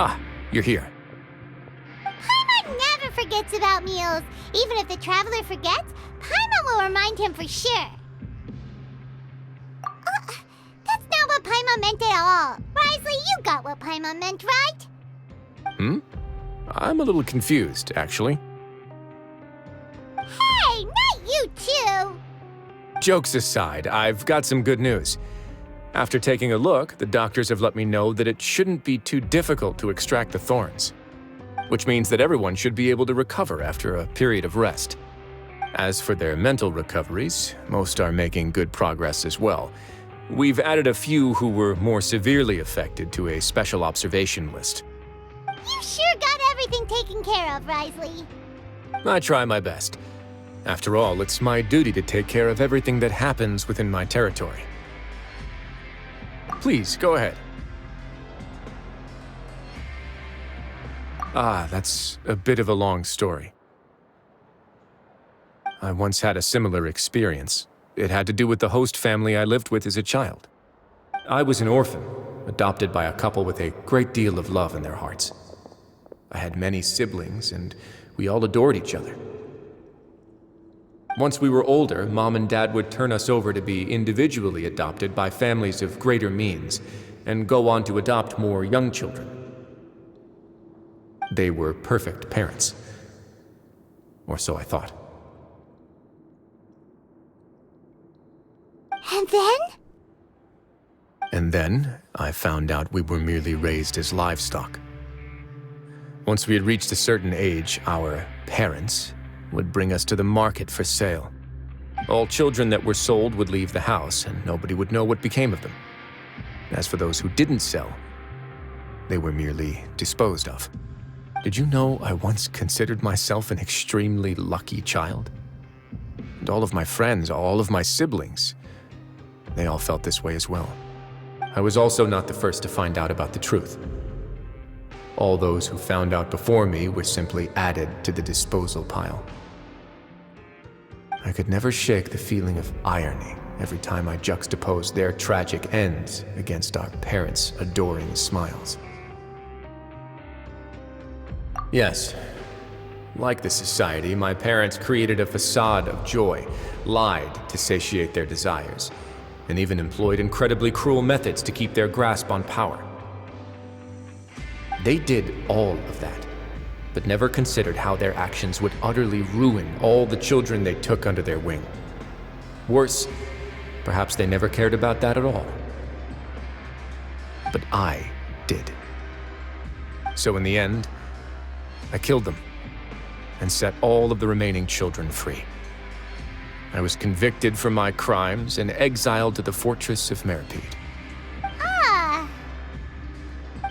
Ah, you're here. Paimon never forgets about meals. Even if the traveler forgets, Paimon will remind him for sure. That's not what Paimon meant at all. Risley, you got what Paimon meant, right? I'm a little confused, actually. Hey, not you too! Jokes aside, I've got some good news. After taking a look, the doctors have let me know that it shouldn't be too difficult to extract the thorns, which means that everyone should be able to recover after a period of rest. As for their mental recoveries, most are making good progress as well. We've added a few who were more severely affected to a special observation list. You sure got everything taken care of, Risley. I try my best. After all, it's my duty to take care of everything that happens within my territory. Please, go ahead. That's a bit of a long story. I once had a similar experience. It had to do with the host family I lived with as a child. I was an orphan, adopted by a couple with a great deal of love in their hearts. I had many siblings, and we all adored each other. Once we were older, Mom and Dad would turn us over to be individually adopted by families of greater means, and go on to adopt more young children. They were perfect parents. Or so I thought. And then? And then, I found out we were merely raised as livestock. Once we had reached a certain age, our parents would bring us to the market for sale. All children that were sold would leave the house, and nobody would know what became of them. As for those who didn't sell, they were merely disposed of. Did you know I once considered myself an extremely lucky child? And all of my friends, all of my siblings, they all felt this way as well. I was also not the first to find out about the truth. All those who found out before me were simply added to the disposal pile. I could never shake the feeling of irony every time I juxtaposed their tragic ends against our parents' adoring smiles. Yes, like the society, my parents created a facade of joy, lied to satiate their desires, and even employed incredibly cruel methods to keep their grasp on power. They did all of that, but never considered how their actions would utterly ruin all the children they took under their wing. Worse, perhaps they never cared about that at all. But I did. So in the end, I killed them and set all of the remaining children free. I was convicted for my crimes and exiled to the fortress of Meripede.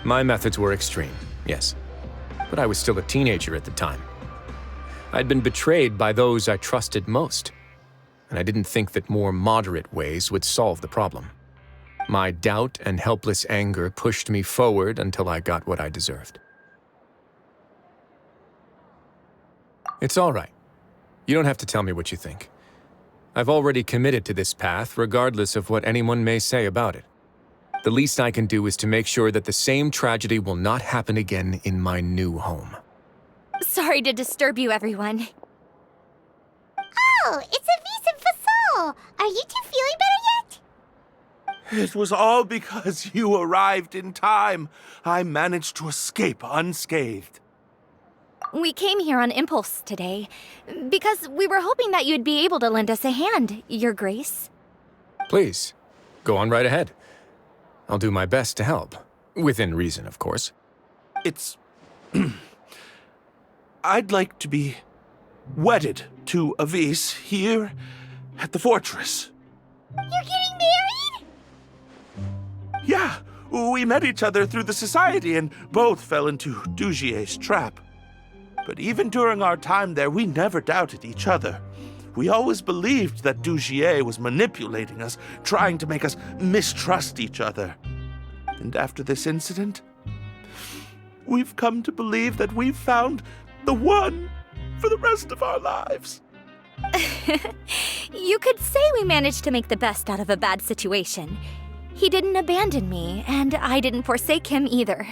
My methods were extreme, yes. But I was still a teenager at the time. I'd been betrayed by those I trusted most, and I didn't think that more moderate ways would solve the problem. My doubt and helpless anger pushed me forward until I got what I deserved. It's all right. You don't have to tell me what you think. I've already committed to this path, regardless of what anyone may say about it. The least I can do is to make sure that the same tragedy will not happen again in my new home. Sorry to disturb you, everyone. Oh, it's Avis and Fasol. Are you two feeling better yet? It was all because you arrived in time. I managed to escape unscathed. We came here on impulse today, because we were hoping that you'd be able to lend us a hand, Your Grace. Please, go on right ahead. I'll do my best to help. Within reason, of course. It's... I'd like to be wedded to Avis here at the fortress. You're getting married? Yeah, we met each other through the society and both fell into Dugier's trap. But even during our time there, we never doubted each other. We always believed that Dugier was manipulating us, trying to make us mistrust each other. And after this incident, we've come to believe that we've found the one for the rest of our lives. You could say we managed to make the best out of a bad situation. He didn't abandon me, and I didn't forsake him either.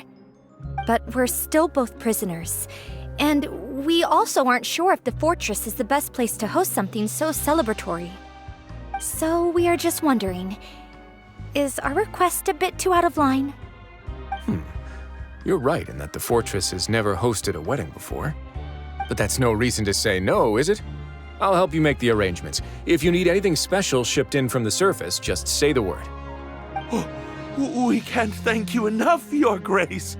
But we're still both prisoners. And we also aren't sure if the fortress is the best place to host something so celebratory. So we are just wondering, is our request a bit too out of line? You're right in that the fortress has never hosted a wedding before. But that's no reason to say no, is it? I'll help you make the arrangements. If you need anything special shipped in from the surface, just say the word. We can't thank you enough, Your Grace.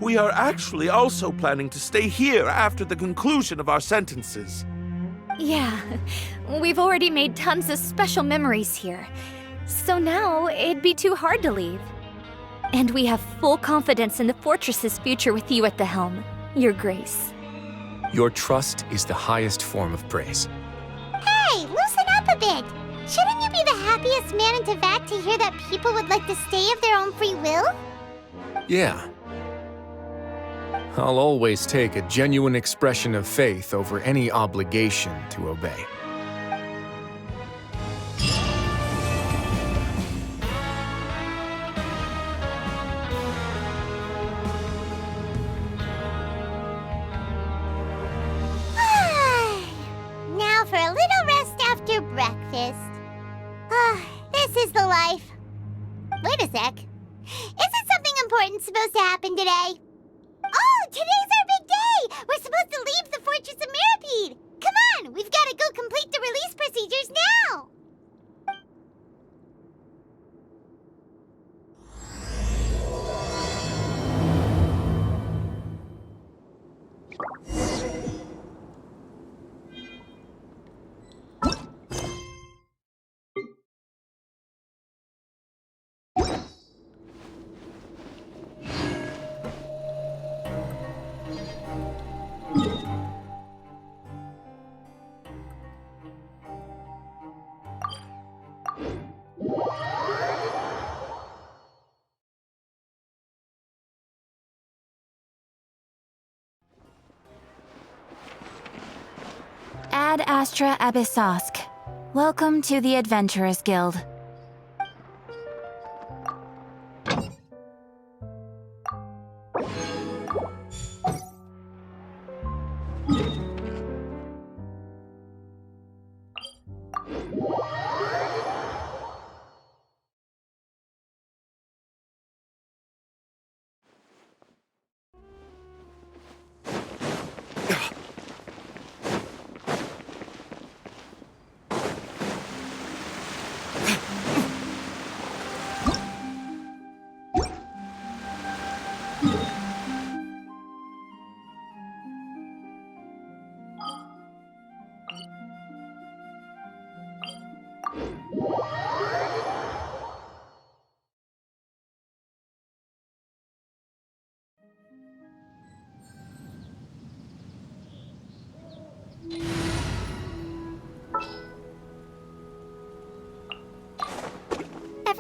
We are actually also planning to stay here after the conclusion of our sentences. Yeah, we've already made tons of special memories here. So now it'd be too hard to leave. And we have full confidence in the fortress's future with you at the helm, Your Grace. Your trust is the highest form of praise. Hey, loosen up a bit. Shouldn't you be the happiest man in Teyvat to hear that people would like to stay of their own free will? Yeah. I'll always take a genuine expression of faith over any obligation to obey. Now for a little rest after breakfast. This is the life. Wait a sec. Isn't something important supposed to happen today? Oh, today's our big day! We're supposed to leave the Fortress of Mirapede! Come on, we've got to go complete the release procedures now! Ad Astra Abyssosk. Welcome to the Adventurers Guild.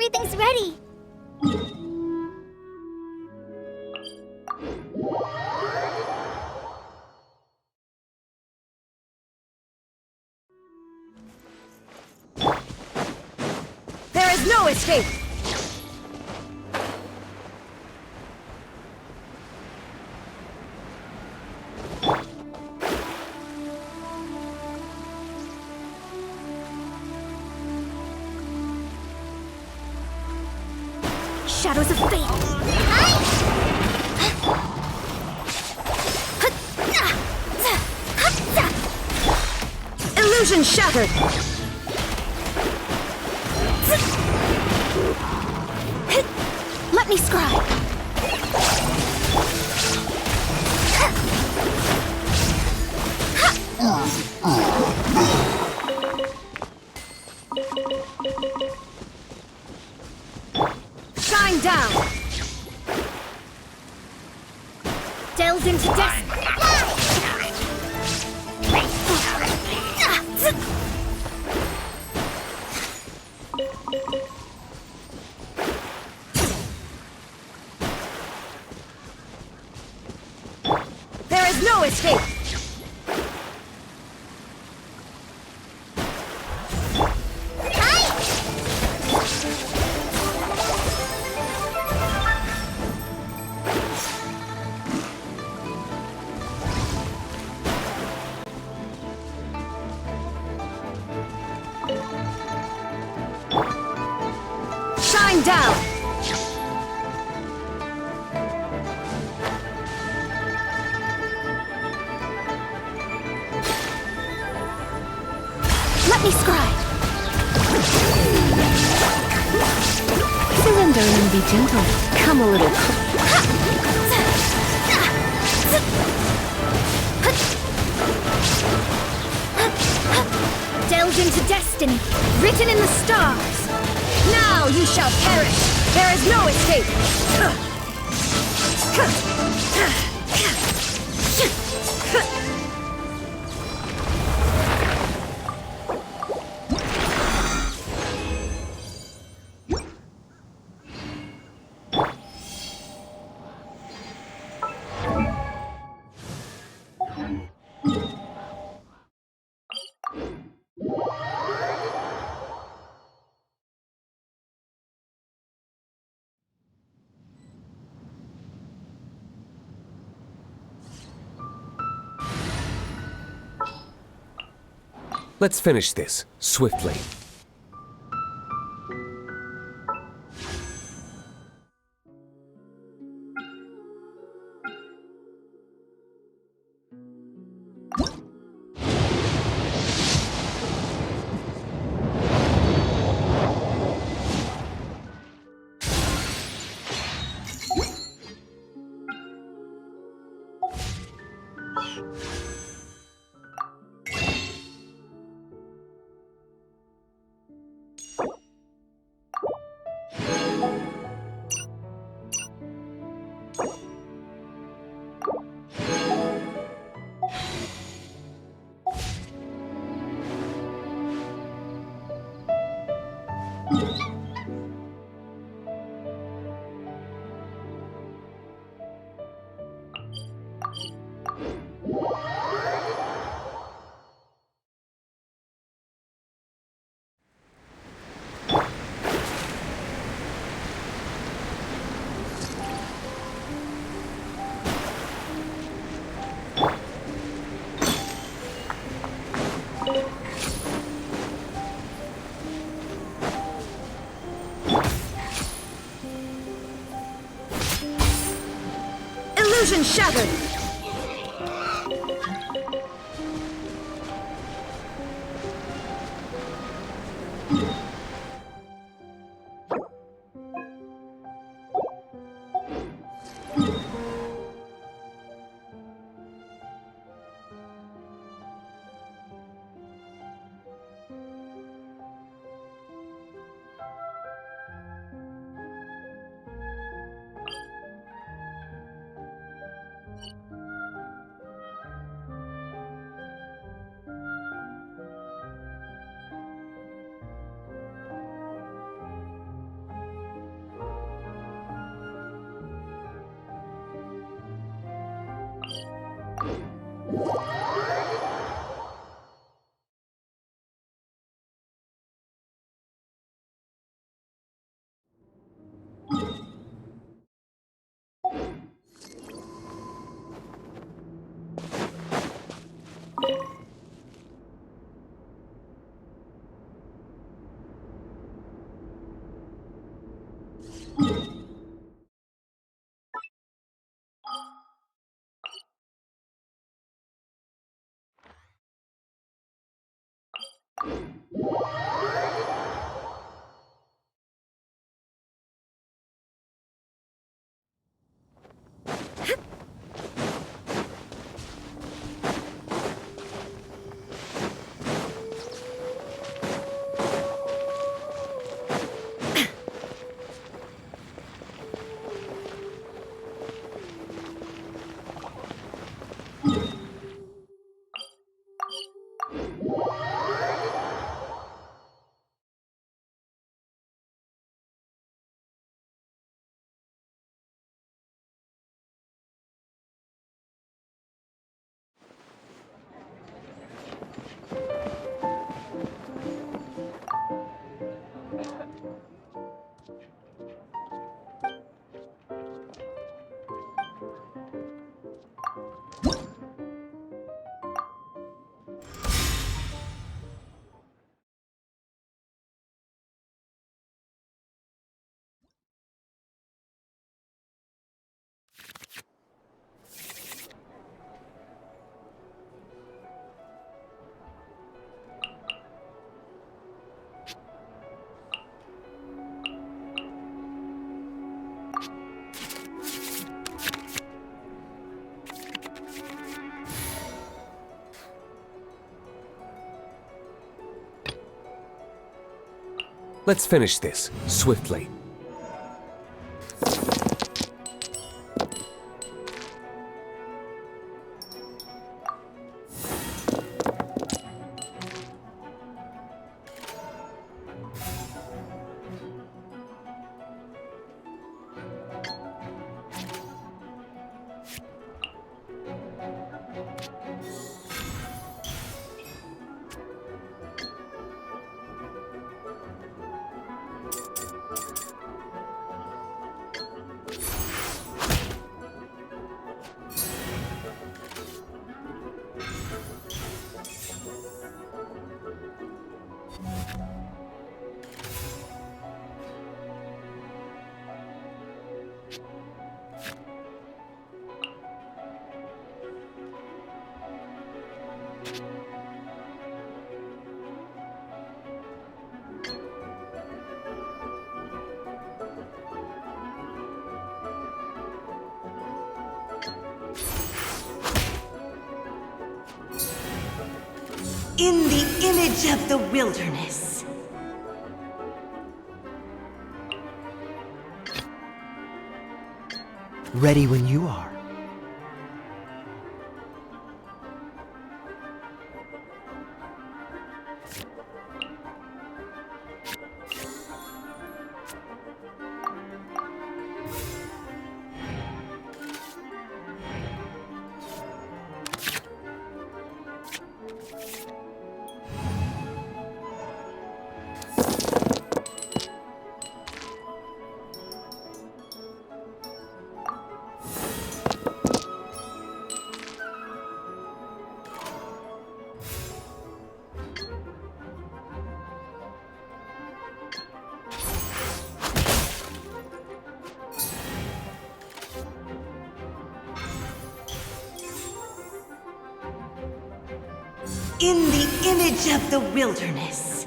everything's ready. There is no escape! Shadows of fate! Illusion shattered! Let me scry! Shine down! Delve into destiny! There is no escape! Shine down! Let me scry! Surrender and be gentle. Come a little Delve into destiny, written in the stars! Now you shall perish! There is no escape! Let's finish this, swiftly. Illusion shattered! Let's finish this, swiftly. In the image of the wilderness. Ready when you are. In the image of the wilderness.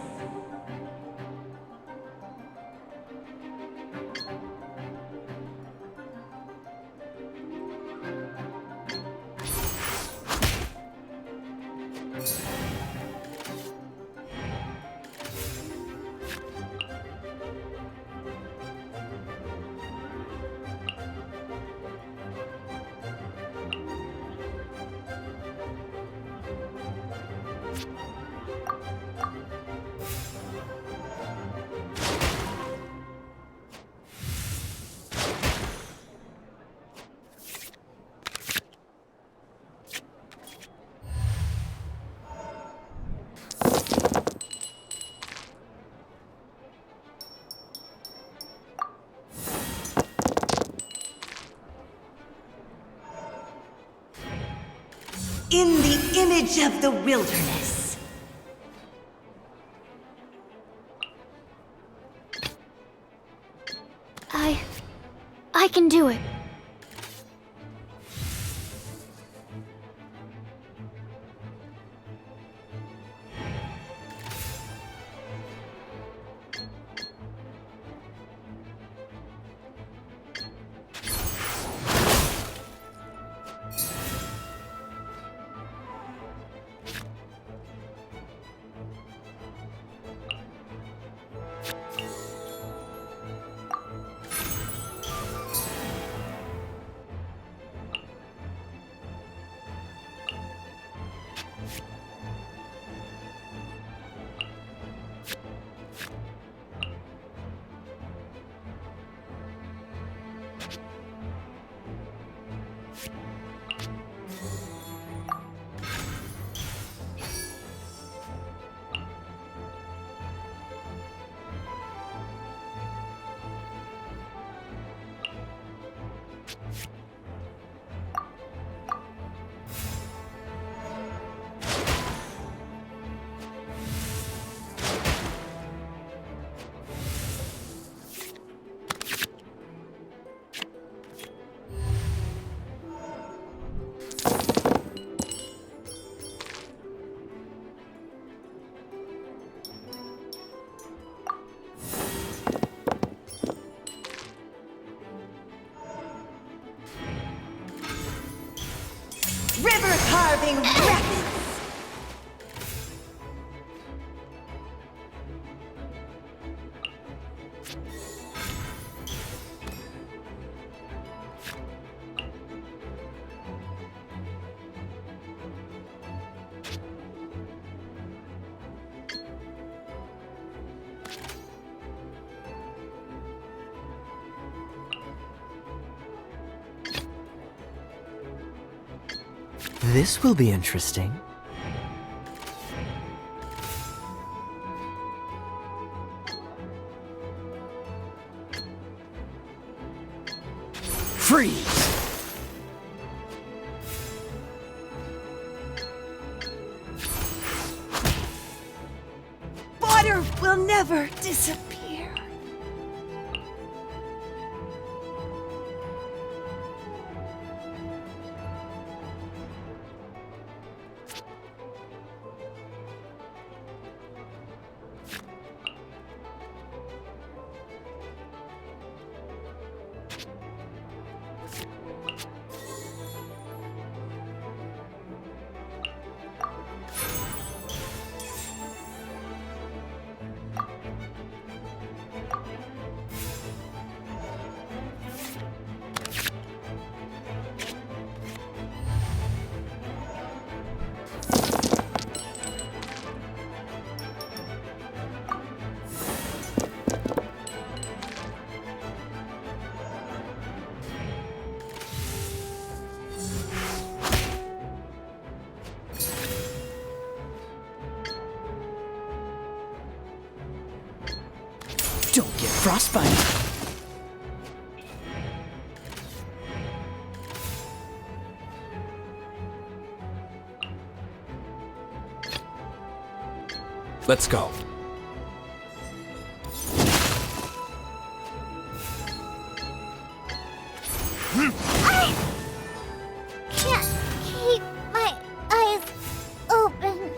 image of the wilderness. I can do it. River carving rapids. This will be interesting. Freeze! Water will never disappear. Don't get frostbite. Let's go. I can't keep my eyes open.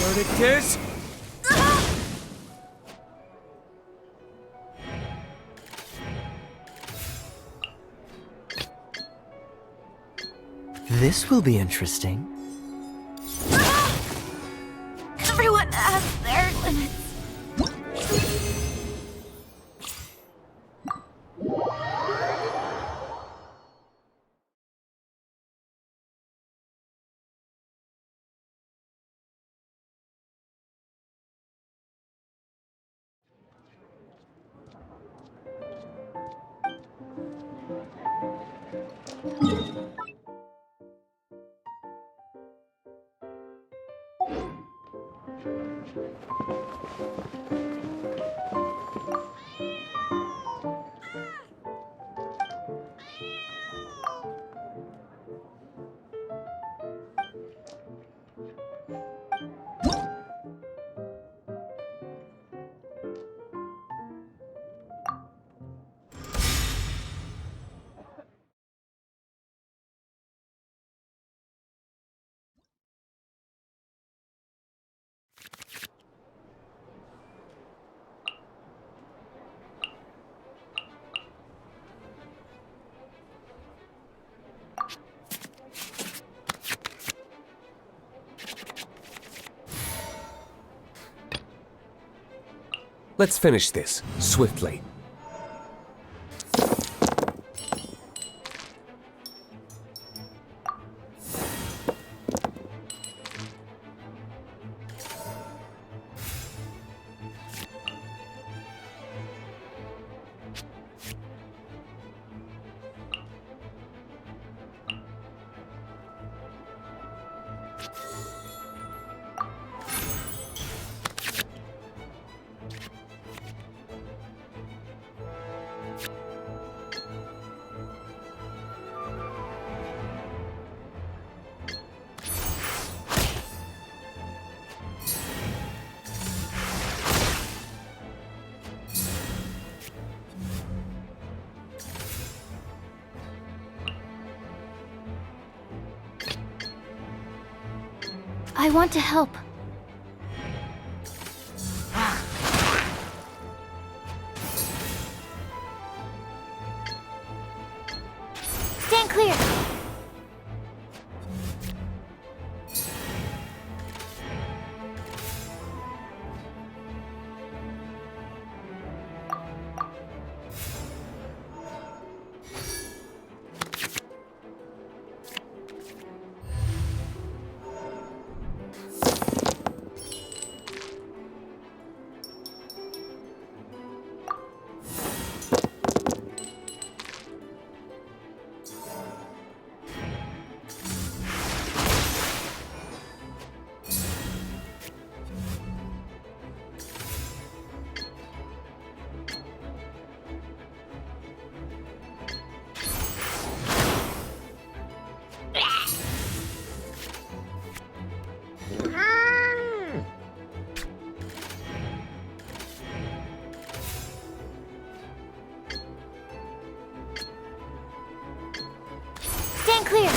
Verdict is... This will be interesting. Everyone has their limits. Let's finish this, swiftly. I want to help. Stand clear! Stand clear!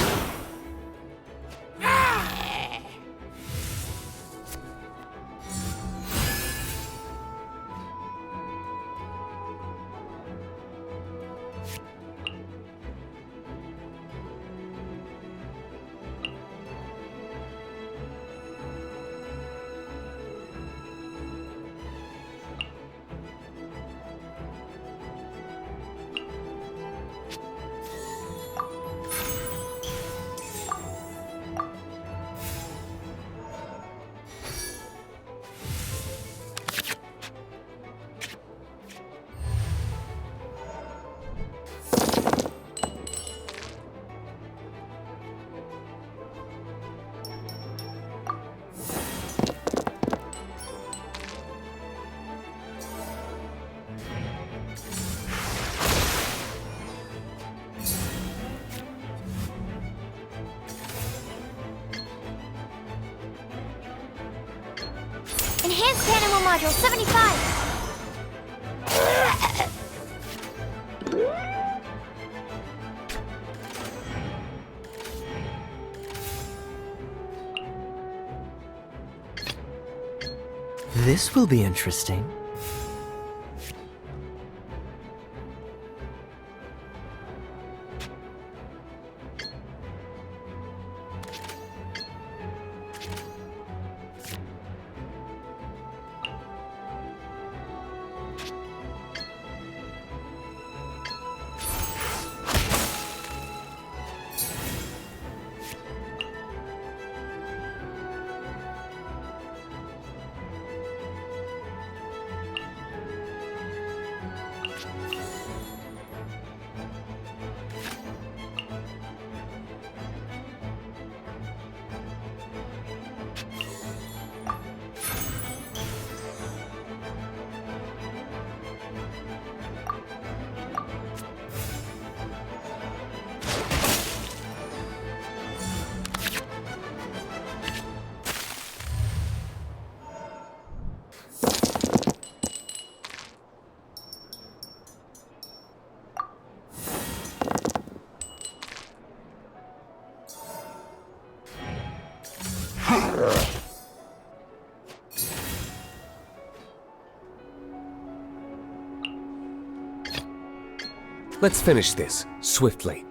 Enhanced Animal Module 75! This will be interesting. Let's finish this, swiftly.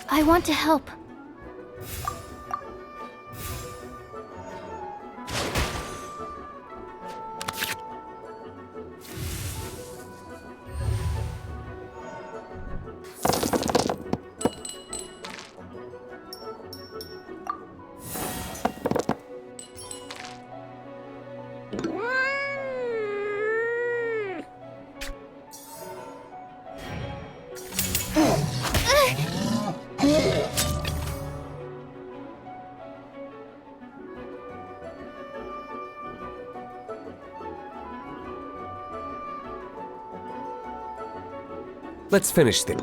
I want to help. Let's finish this.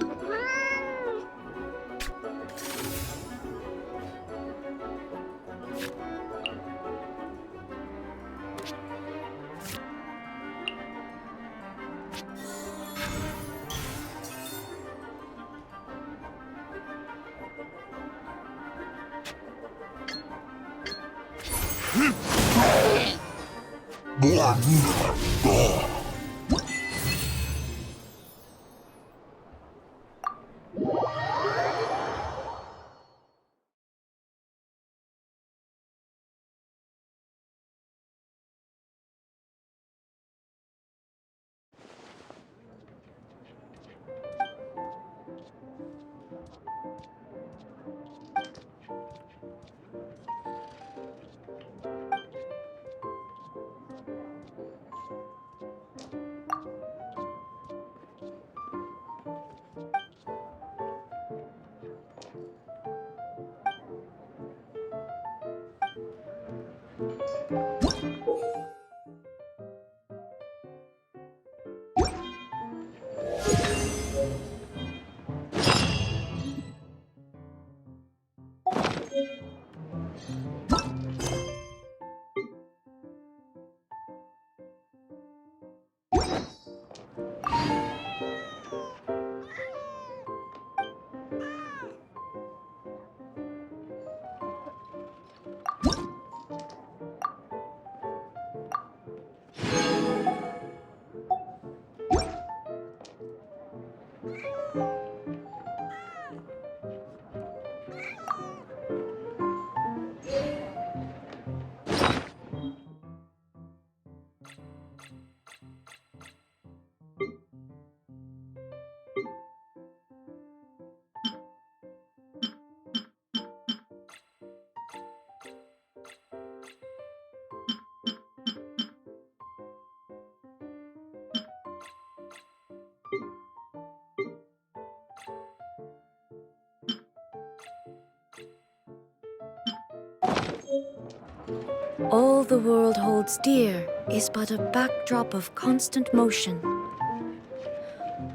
All the world holds dear is but a backdrop of constant motion.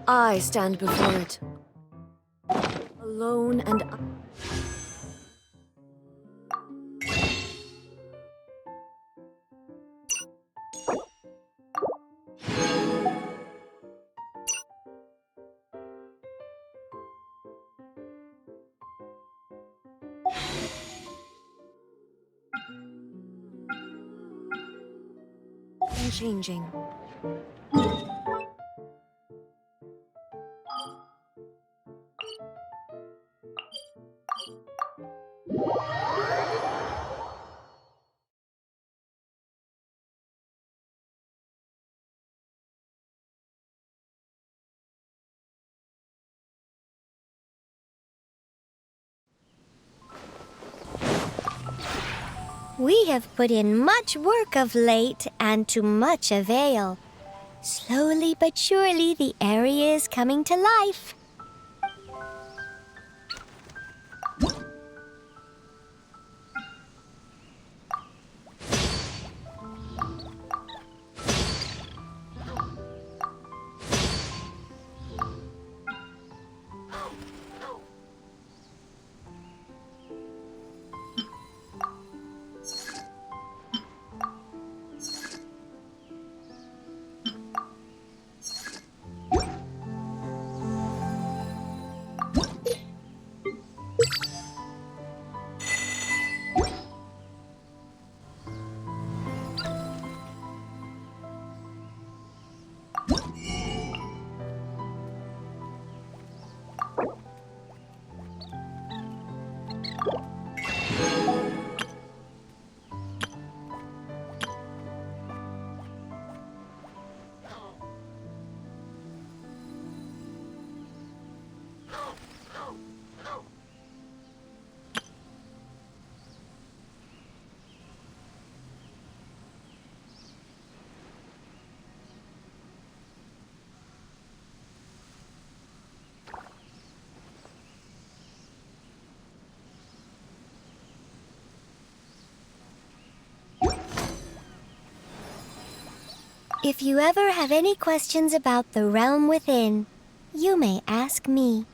I stand before it, alone and unchanging. We have put in much work of late, and to much avail. Slowly but surely, the area is coming to life. If you ever have any questions about the realm within, you may ask me.